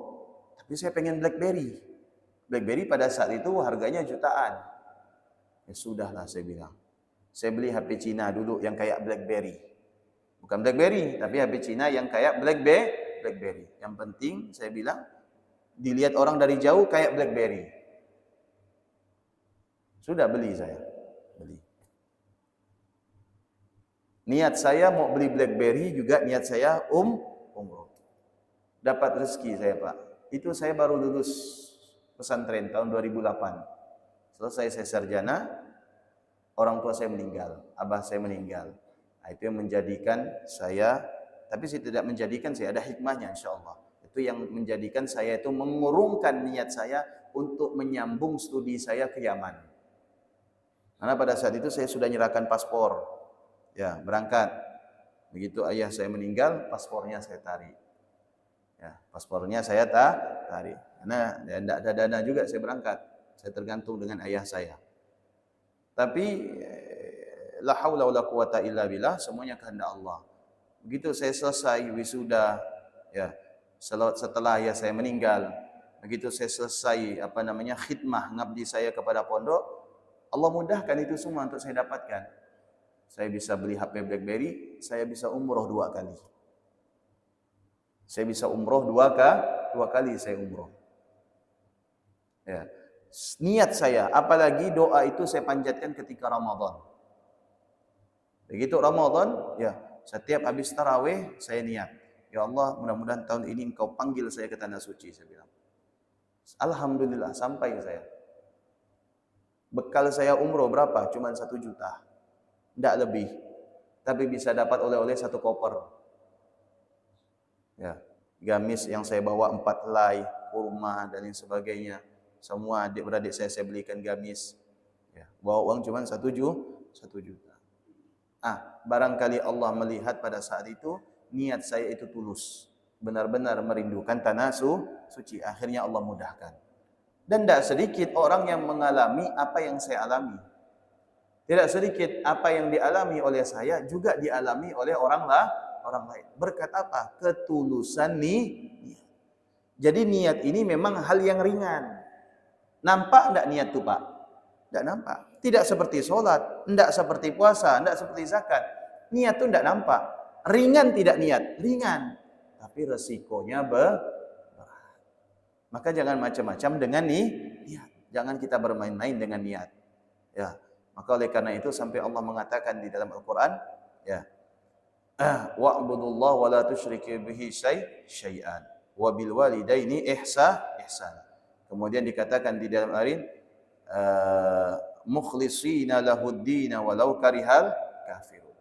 tapi saya pengen BlackBerry. BlackBerry pada saat itu harganya jutaan. Ya sudahlah, saya bilang. Saya beli HP Cina dulu yang kayak BlackBerry. Bukan BlackBerry, tapi HP Cina yang kayak BlackBerry. Yang penting saya bilang dilihat orang dari jauh kayak BlackBerry. Sudah beli saya. Niat saya mau beli BlackBerry juga niat saya umroh. Dapat rezeki saya, Pak. Itu saya baru lulus pesantren tahun 2008. Selesai saya sarjana, orang tua saya meninggal, abah saya meninggal. Nah, itu yang menjadikan saya, tapi saya tidak menjadikan saya, ada hikmahnya insyaallah. Itu yang menjadikan saya itu mengurungkan niat saya untuk menyambung studi saya ke Yaman. Karena pada saat itu saya sudah menyerahkan paspor. Ya, berangkat. Begitu ayah saya meninggal, paspornya saya tarik. Ya, paspornya saya tarik. Karena tidak ada dana juga saya berangkat. Saya tergantung dengan ayah saya. Tapi la haula wala quwata illa billah, semuanya kehendak Allah. Begitu saya selesai wisuda, ya, setelah ayah saya meninggal, begitu saya selesai khidmah ngabdi saya kepada pondok, Allah mudahkan itu semua untuk saya dapatkan. Saya bisa beli HP BlackBerry, saya bisa umroh 2 kali. Saya bisa umroh 2 kali saya umroh. Ya. Niat saya, apalagi doa itu saya panjatkan ketika Ramadan. Begitu Ramadan, ya, setiap habis tarawih saya niat, ya Allah, mudah-mudahan tahun ini Engkau panggil saya ke tanah suci, saya bilang. Alhamdulillah sampai saya. Bekal saya umroh berapa? Cuma 1 juta. Tidak lebih. Tapi bisa dapat oleh-oleh 1 koper. Ya, gamis yang saya bawa 4 helai, kurma dan lain sebagainya. Semua adik-beradik saya belikan gamis. Ya, bawa uang cuma 1 juta. Barangkali Allah melihat pada saat itu niat saya itu tulus, benar-benar merindukan tanah suci. Akhirnya Allah mudahkan. Dan tidak sedikit orang yang mengalami apa yang saya alami. Tidak sedikit apa yang dialami oleh saya juga dialami oleh orang lain. Berkat apa? Ketulusan niat. Jadi niat ini memang hal yang ringan. Nampak enggak niat itu, Pak? Enggak nampak. Tidak seperti sholat, enggak seperti puasa, enggak seperti zakat. Niat itu enggak nampak. Ringan tidak niat? Ringan. Tapi resikonya berat. Maka jangan macam-macam dengan niat. Jangan kita bermain-main dengan niat. Ya. Maka oleh karena itu sampai Allah mengatakan di dalam Al-Qur'an, ya. Wa'budullaha wa la tusyriku bihi syai'an wa bil walidaini ihsan. Kemudian dikatakan di dalam ayat mukhlishina lahuddin walau karihal kafirun.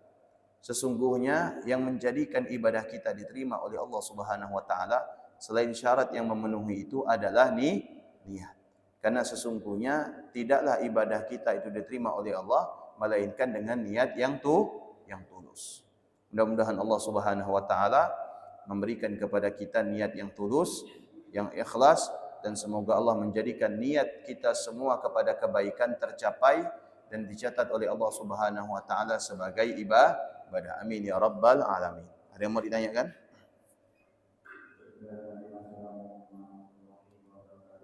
Sesungguhnya yang menjadikan ibadah kita diterima oleh Allah Subhanahu wa taala selain syarat yang memenuhi itu adalah niat. Karena sesungguhnya tidaklah ibadah kita itu diterima oleh Allah melainkan dengan niat yang tulus. Mudah-mudahan Allah Subhanahu wa taala memberikan kepada kita niat yang tulus, yang ikhlas, dan semoga Allah menjadikan niat kita semua kepada kebaikan tercapai dan dicatat oleh Allah Subhanahu wa taala sebagai ibadah. Amin ya rabbal alamin. Ada yang mau ditanyakan?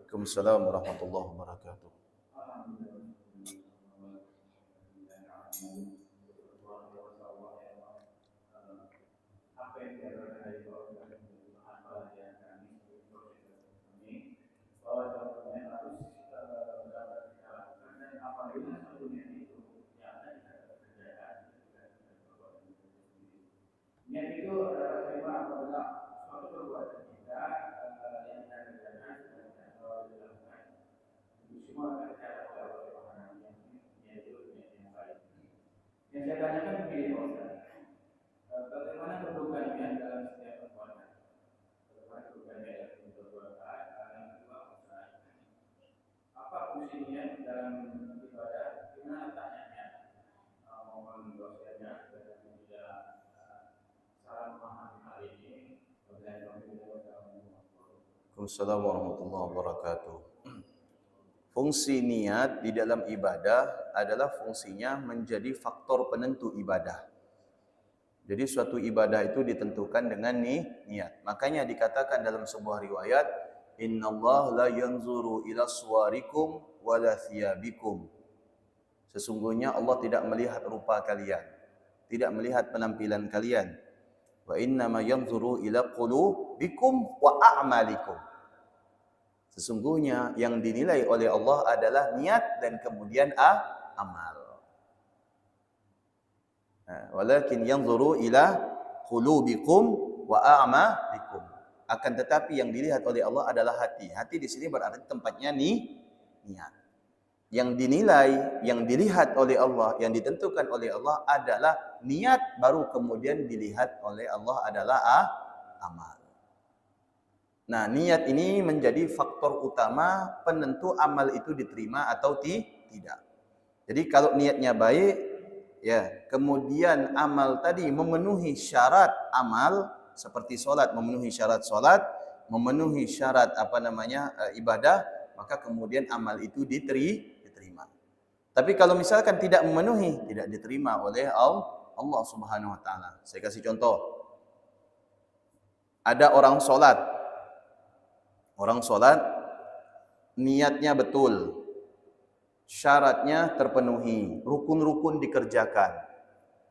Waalaikumsalam warahmatullahi wabarakatuh. Niat itu adalah terima apabila suatu perbuatan kita yang kita kerjakan atau dilakukan itu semua akan dicatat oleh Allah Subhanahu wa taala. Niat itu niat yang baik. Yang saya tanyakan begini Pak Ustaz, bagaimana kedudukannya dalam setiap perbuatan? Bagaimana kedudukannya dalam perbuatan? Yang kedua, Ustaz, apa fungsinya dalam ibadah? Di mana letaknya? Mohon doanya dan juga Waalaikumsalam warahmatullahi wabarakatuh. Fungsi niat di dalam ibadah adalah fungsinya menjadi faktor penentu ibadah. Jadi suatu ibadah itu ditentukan dengan niat. Makanya dikatakan dalam sebuah riwayat, innallaha la yanzuru ila suwarikum wala thiyabikum. Sesungguhnya Allah tidak melihat rupa kalian, tidak melihat penampilan kalian. Wa innama yanzuru ila qulubikum wa a'malikum. Sesungguhnya yang dinilai oleh Allah adalah niat dan kemudian amal. Walakin yanzuru ila qulubikum wa a'malikum. Akan tetapi yang dilihat oleh Allah adalah hati. Hati di sini berarti tempatnya niat. Yang dinilai, yang dilihat oleh Allah, yang ditentukan oleh Allah adalah niat, baru kemudian dilihat oleh Allah adalah amal. Nah, niat ini menjadi faktor utama penentu amal itu diterima atau tidak. Jadi kalau niatnya baik, ya, kemudian amal tadi memenuhi syarat amal seperti solat, memenuhi syarat solat, memenuhi syarat ibadah, maka kemudian amal itu diterima. Tapi kalau misalkan tidak memenuhi, tidak diterima oleh Allah Subhanahu wa taala. Saya kasih contoh. Ada orang solat. Orang solat niatnya betul. Syaratnya terpenuhi, rukun-rukun dikerjakan,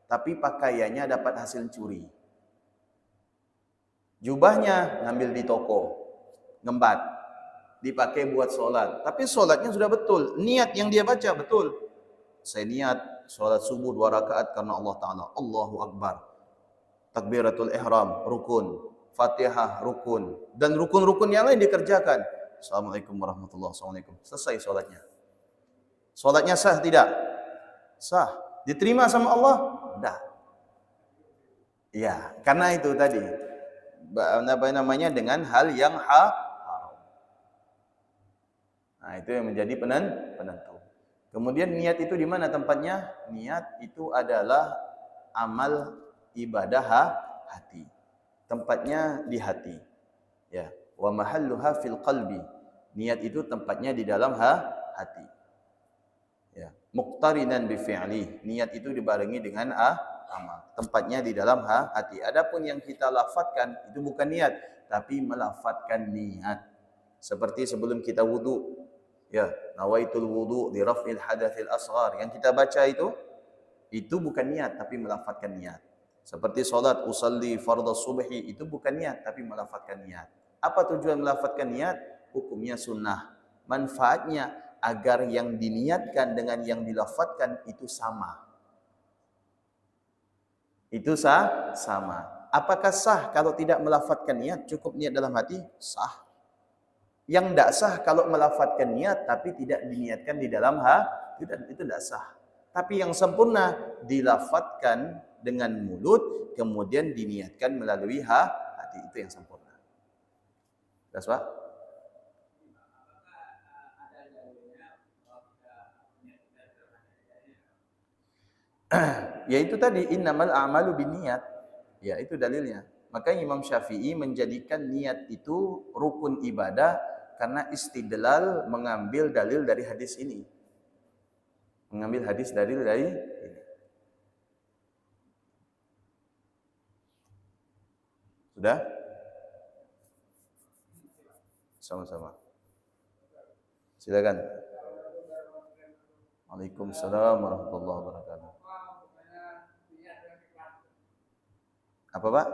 tapi pakaiannya dapat hasil curi. Jubahnya ngambil di toko, ngembat, dipakai buat sholat, tapi sholatnya sudah betul, niat yang dia baca betul. Saya niat sholat subuh 2 rakaat karena Allah Ta'ala, Allahu Akbar, takbiratul ihram, rukun, fatihah, rukun, dan rukun-rukun yang lain dikerjakan. Assalamualaikum warahmatullahi wabarakatuh. Selesai sholatnya. Sholatnya sah tidak? Sah. Diterima sama Allah? Tidak. Ya, karena itu tadi. Dengan hal yang haram. Nah, itu yang menjadi penentu. Kemudian niat itu di mana tempatnya? Niat itu adalah amal ibadah hati. Tempatnya di hati. Ya, wa mahalluha fil qalbi. Niat itu tempatnya di dalam hati. Ya, muqtarinan bi fi'li. Niat itu dibarengi dengan amal. Tempatnya di dalam hati. Adapun yang kita lafadzkan itu bukan niat, tapi melafadzkan niat. Seperti sebelum kita wudu. Ya, nawaitul wudu li raf'il hadatsil asghar. Yang kita baca itu bukan niat tapi melafadzkan niat. Seperti salat usalli fardhu subhi, itu bukan niat tapi melafadzkan niat. Apa tujuan melafadzkan niat? Hukumnya sunnah. Manfaatnya agar yang diniatkan dengan yang dilafadzkan itu sama. Itu sama. Apakah sah kalau tidak melafadzkan niat? Cukup niat dalam hati? Sah. Yang tidak sah kalau melafadzkan niat tapi tidak diniatkan di dalam hati, itu tidak sah. Tapi yang sempurna dilafadzkan dengan mulut kemudian diniatkan melalui hati, itu yang sempurna. That's what? Ya itu tadi innamal a'malu binniyat. Ya itu dalilnya. Makanya Imam Syafi'i menjadikan niat itu rukun ibadah karena istidlal mengambil dalil dari hadis ini. Mengambil hadis dalil dari ini. Sudah? Sama-sama. Silakan. Waalaikumsalam warahmatullahi wabarakatuh. Apa, Pak?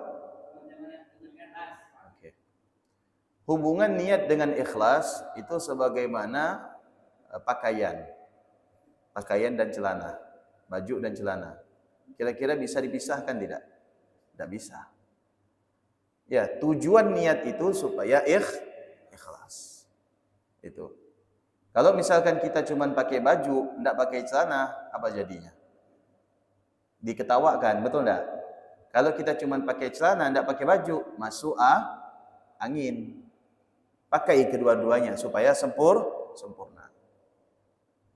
Oke. Hubungan niat dengan ikhlas itu sebagaimana pakaian dan celana, baju dan celana. Kira-kira bisa dipisahkan tidak? Tidak bisa. Ya, tujuan niat itu supaya ikhlas. Itu. Kalau misalkan kita cuma pakai baju, tidak pakai celana, apa jadinya? Diketawakan, betul tidak? Kalau kita cuma pakai celana, tidak pakai baju, masuk angin. Pakai kedua-duanya supaya sempurna.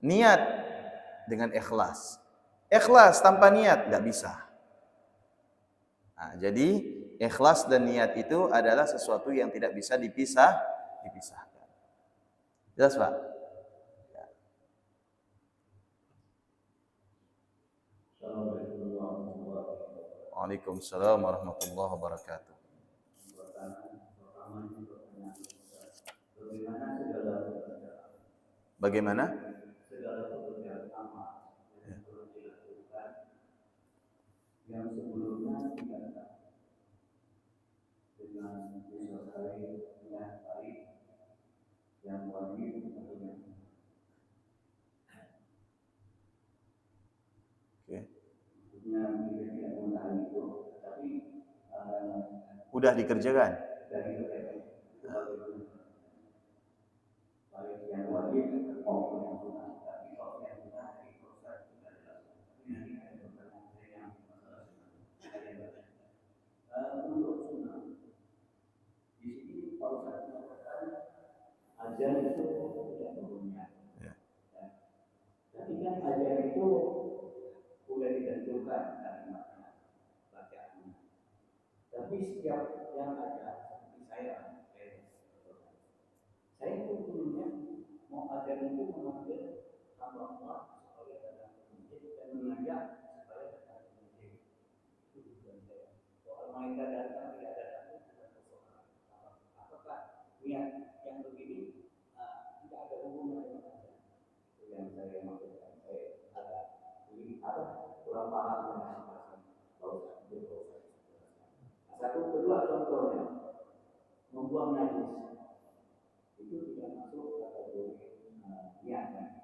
Niat dengan ikhlas. Ikhlas tanpa niat tidak bisa. Nah, jadi ikhlas dan niat itu adalah sesuatu yang tidak bisa dipisahkan. Jelas, Pak? Ya. Waalaikumsalam warahmatullahi wabarakatuh. Bagaimana? Yang sebelumnya tidak dengan disertai dengan baik yang wajib tentunya. Oke. Tidak mengetahui itu, tapi udah dikerjakan. Baik yang wajib maupun yang sunnah, tapi kalau yang sunnah diproses tidak jelas. Untuk sunnah, di sini kalau saya mengatakan ajar itu tidak berhubungan. Tapi kan ajar Tapi setiap yang ada seperti saya itu dulunya mau ajar itu mengambil hamba Allah supaya datang ke masjid dan mengajak supaya datang ke masjid. Itu tujuan saya. Soal mereka datang tidak datang itu bukan persoalan. Apakah niat yang begini tidak ada hubungan dengan ajar? Itu yang saya maksudkan. Saya agak ini apa kurang paham dengan satu kedua contohnya membuang najis itu tidak masuk kategori niat.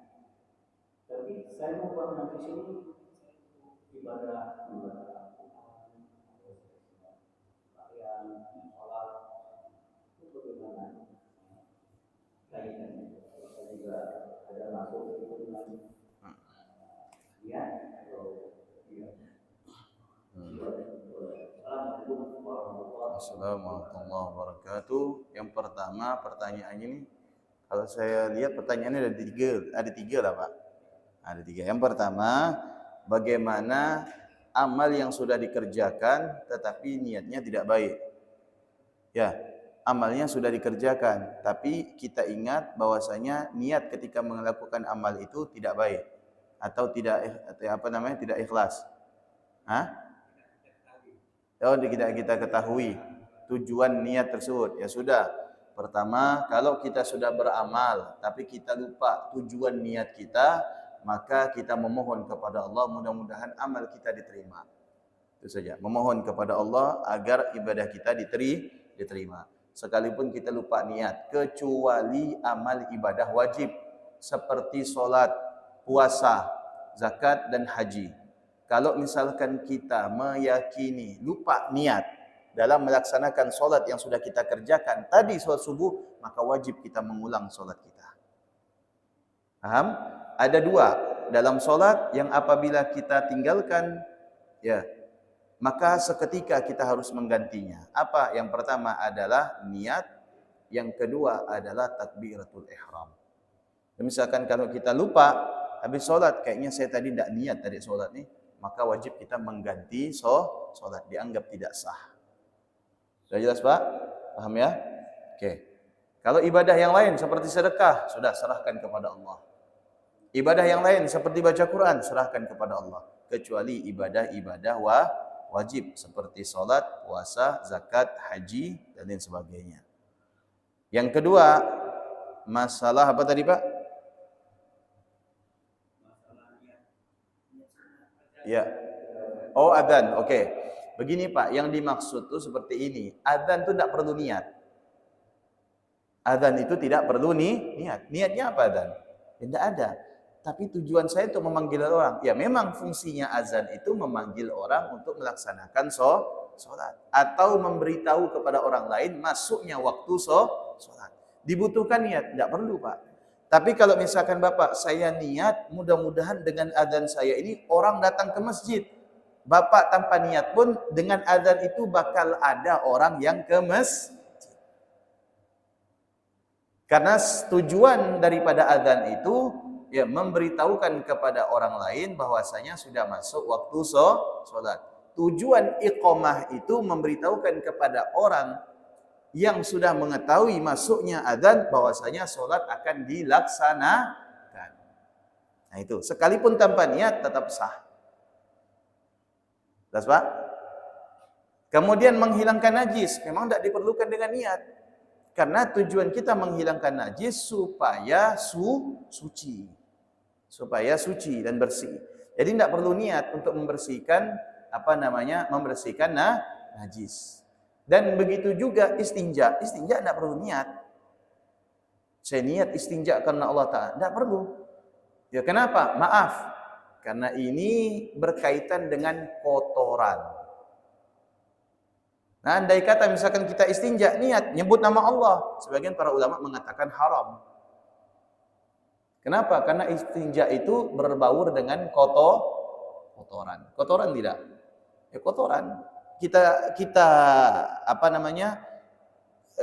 Tapi saya membuang najis ini ibadah pakaian sholat itu bagaimana kaitannya? Saya juga ada masuk itu dengan niat atau tidak. Assalamualaikum warahmatullahi wabarakatuh. Yang pertama pertanyaannya ini, kalau saya lihat pertanyaannya ada tiga lah Pak. Ada tiga. Yang pertama, bagaimana amal yang sudah dikerjakan tetapi niatnya tidak baik? Ya, amalnya sudah dikerjakan, tapi kita ingat bahwasanya niat ketika melakukan amal itu tidak baik atau tidak ikhlas. Hah? Oh, tidak kita ketahui tujuan niat tersebut. Ya sudah. Pertama, kalau kita sudah beramal tapi kita lupa tujuan niat kita, maka kita memohon kepada Allah mudah-mudahan amal kita diterima. Itu saja. Memohon kepada Allah agar ibadah kita diterima. Sekalipun kita lupa niat, kecuali amal ibadah wajib seperti sholat, puasa, zakat dan haji. Kalau misalkan kita meyakini lupa niat dalam melaksanakan solat yang sudah kita kerjakan tadi solat subuh, maka wajib kita mengulang solat kita. Paham? Ada dua dalam solat yang apabila kita tinggalkan, ya, maka seketika kita harus menggantinya. Apa? Yang pertama adalah niat, yang kedua adalah takbiratul ihram. Misalkan kalau kita lupa habis solat, kayaknya saya tadi tidak niat tadi solat nih, maka wajib kita mengganti solat, dianggap tidak sah. Sudah jelas Pak? Paham ya? Oke. Kalau ibadah yang lain seperti sedekah, sudah serahkan kepada Allah. Ibadah yang lain seperti baca Quran, serahkan kepada Allah. Kecuali ibadah-ibadah wajib seperti solat, puasa, zakat, haji, dan lain sebagainya. Yang kedua, masalah apa tadi Pak? Ya. Oh, adzan. Oke. Begini Pak, yang dimaksud itu seperti ini. Adzan itu tidak perlu niat. Adzan itu tidak perlu niat. Niatnya apa adzan? Ya, tidak ada. Tapi tujuan saya untuk memanggil orang. Ya memang fungsinya azan itu memanggil orang untuk melaksanakan sholat. Atau memberitahu kepada orang lain masuknya waktu sholat. Dibutuhkan niat? Tidak perlu Pak. Tapi kalau misalkan Bapak, saya niat mudah-mudahan dengan azan saya ini orang datang ke masjid. Bapak tanpa niat pun dengan azan itu bakal ada orang yang ke masjid. Karena tujuan daripada azan itu ya memberitahukan kepada orang lain bahwasanya sudah masuk waktu sholat. Tujuan iqamah itu memberitahukan kepada orang yang sudah mengetahui masuknya adzan bahwasanya sholat akan dilaksanakan. Nah itu, sekalipun tanpa niat tetap sah. Jelas Pak? Kemudian menghilangkan najis, memang tidak diperlukan dengan niat. Karena tujuan kita menghilangkan najis supaya suci. Supaya suci dan bersih. Jadi tidak perlu niat untuk membersihkan membersihkan najis. Dan begitu juga istinja. Istinja tidak perlu niat. Saya niat istinja karena Allah Ta'ala. Tidak perlu. Ya kenapa? Maaf. Karena ini berkaitan dengan kotoran. Nah, andai kata misalkan kita istinja, niat, nyebut nama Allah. Sebagian para ulama mengatakan haram. Kenapa? Karena istinja itu berbaur dengan kotoran. Kotoran tidak? Ya kotoran. Kita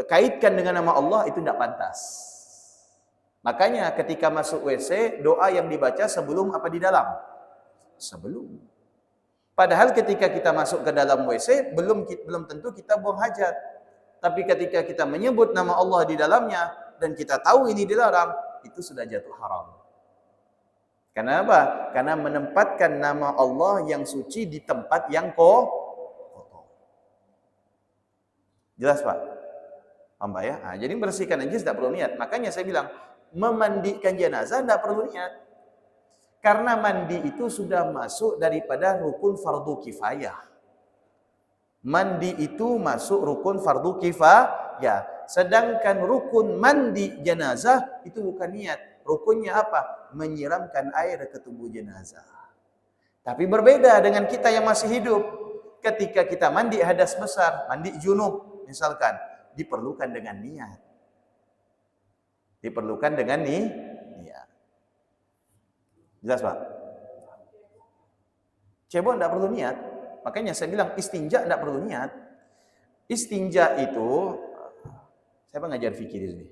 kaitkan dengan nama Allah itu tidak pantas. Makanya ketika masuk WC, doa yang dibaca sebelum apa di dalam? Sebelum. Padahal ketika kita masuk ke dalam WC, belum tentu kita buang hajat. Tapi ketika kita menyebut nama Allah di dalamnya, dan kita tahu ini dilarang, itu sudah jatuh haram. Kenapa? Karena menempatkan nama Allah yang suci di tempat yang kotor. Jelas Pak? Paham Pak ya? Nah, jadi membersihkan najis tidak perlu niat. Makanya saya bilang, memandikan jenazah tidak perlu niat. Karena mandi itu sudah masuk daripada rukun fardu kifayah. Mandi itu masuk rukun fardu kifayah. Sedangkan rukun mandi jenazah itu bukan niat. Rukunnya apa? Menyiramkan air ke tubuh jenazah. Tapi berbeda dengan kita yang masih hidup. Ketika kita mandi hadas besar, mandi junub misalkan, diperlukan dengan niat. Diperlukan dengan niat. Jelas Pak? Cebok tidak perlu niat. Makanya saya bilang istinja tidak perlu niat. Istinja itu, saya pengajar fikih di sini.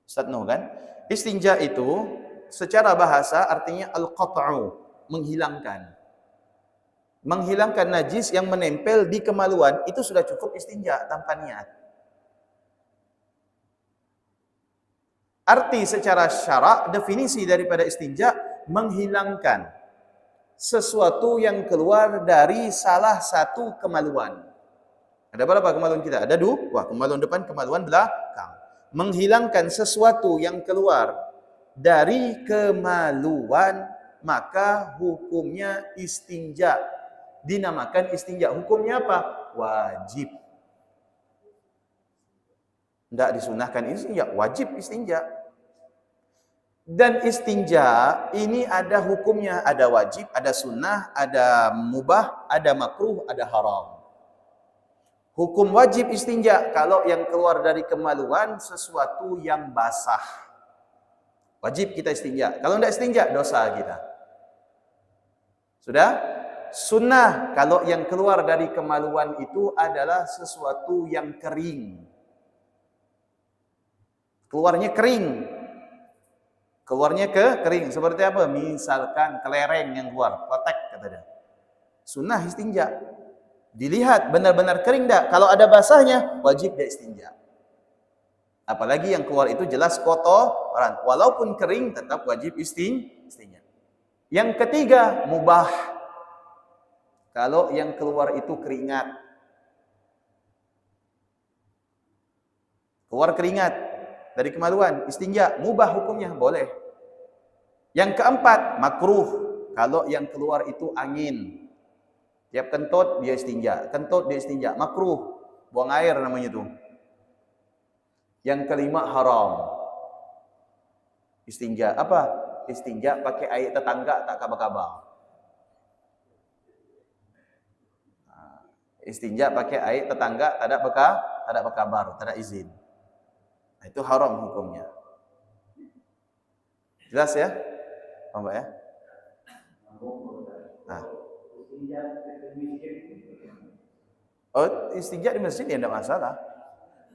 Ustaz Nuh kan? Istinja itu secara bahasa artinya al-qat'u, menghilangkan. Menghilangkan najis yang menempel di kemaluan, itu sudah cukup istinja tanpa niat. Arti secara syarak, definisi daripada istinja, menghilangkan sesuatu yang keluar dari salah satu kemaluan. Ada berapa kemaluan kita? Ada dua, kemaluan depan, kemaluan belakang. Menghilangkan sesuatu yang keluar dari kemaluan, maka hukumnya istinja. Dinamakan istinja. Hukumnya apa? Wajib. Tidak disunahkan istinja, wajib istinja. Dan istinja ini ada hukumnya, ada wajib, ada sunnah, ada mubah, ada makruh, ada haram. Hukum wajib istinja kalau yang keluar dari kemaluan sesuatu yang basah. Wajib kita istinja. Kalau tidak istinja, dosa kita. Sudah? Sunnah kalau yang keluar dari kemaluan itu adalah sesuatu yang kering. Keluarnya kering. Keluarnya kering. Seperti apa? Misalkan kelereng yang keluar. Kotek kata dia. Sunnah istinja. Dilihat benar-benar kering tak? Kalau ada basahnya, wajib dia istinja. Apalagi yang keluar itu jelas kotoran. Walaupun kering, tetap wajib istinja. Yang ketiga, mubah. Kalau yang keluar itu keringat. Keluar keringat dari kemaluan, istinja, mubah hukumnya, boleh. Yang keempat, makruh. Kalau yang keluar itu angin. Tiap kentut dia istinja, kentut dia istinja, makruh. Buang air namanya itu. Yang kelima, haram. Istinja apa? Istinja pakai air tetangga tak kabar-kabar. Istinja pakai air tetangga tak ada berkabar, tak ada izin. Itu haram hukumnya. Jelas ya? Paham ya? Nah. Oh, istinja di masjid ya tidak masalah.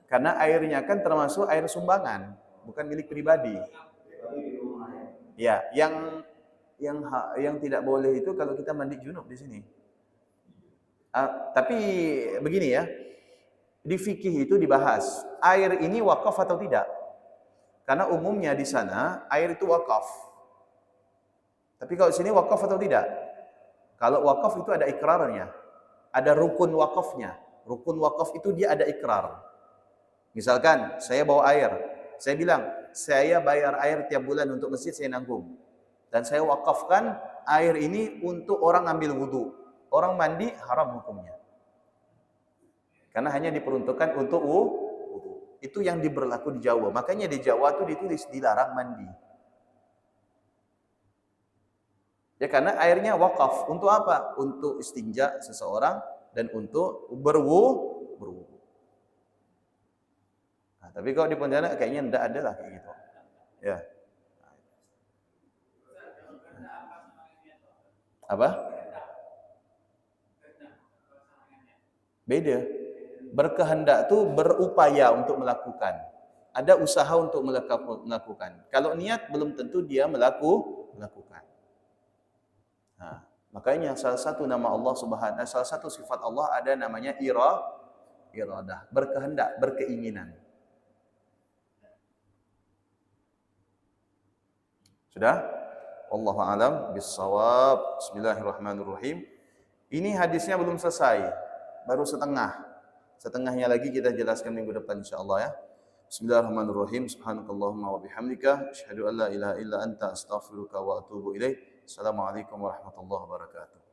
Karena airnya kan termasuk air sumbangan, bukan milik pribadi. Ya, yang tidak boleh itu kalau kita mandi junub di sini. Tapi begini ya. Di fikih itu dibahas, air ini wakaf atau tidak? Karena umumnya di sana air itu wakaf. Tapi kalau di sini wakaf atau tidak? Kalau wakaf itu ada ikrarnya. Ada rukun wakafnya. Rukun wakaf itu dia ada ikrar. Misalkan saya bawa air, saya bilang, saya bayar air tiap bulan untuk masjid, saya nanggung. Dan saya wakafkan air ini untuk orang ambil wudu. Orang mandi haram hukumnya. Karena hanya diperuntukkan untuk wudu. Itu yang diberlaku di Jawa. Makanya di Jawa itu ditulis dilarang mandi. Ya karena airnya wakaf. Untuk apa? Untuk istinja seseorang dan untuk berwudu. Nah, tapi kalau di Pontianak kayaknya tidak ada lah kayak gitu. Ya. Apa? Beda. Berkehendak itu berupaya untuk melakukan. Ada usaha untuk melakukan. Kalau niat belum tentu dia melakukan. Nah, Makanya salah satu nama Allah Subhanahu, salah satu sifat Allah ada namanya iradah, berkehendak, berkeinginan. Sudah? Wallahu a'lam bissawab. Bismillahirrahmanirrahim. Ini hadisnya belum selesai, baru setengah. Setengahnya lagi kita jelaskan minggu depan insyaallah ya. Bismillahirrahmanirrahim. Subhanakallahumma wa bihamdika asyhadu an la ilaha illa anta astaghfiruka wa atubu ilaik. Assalamualaikum warahmatullahi wabarakatuh.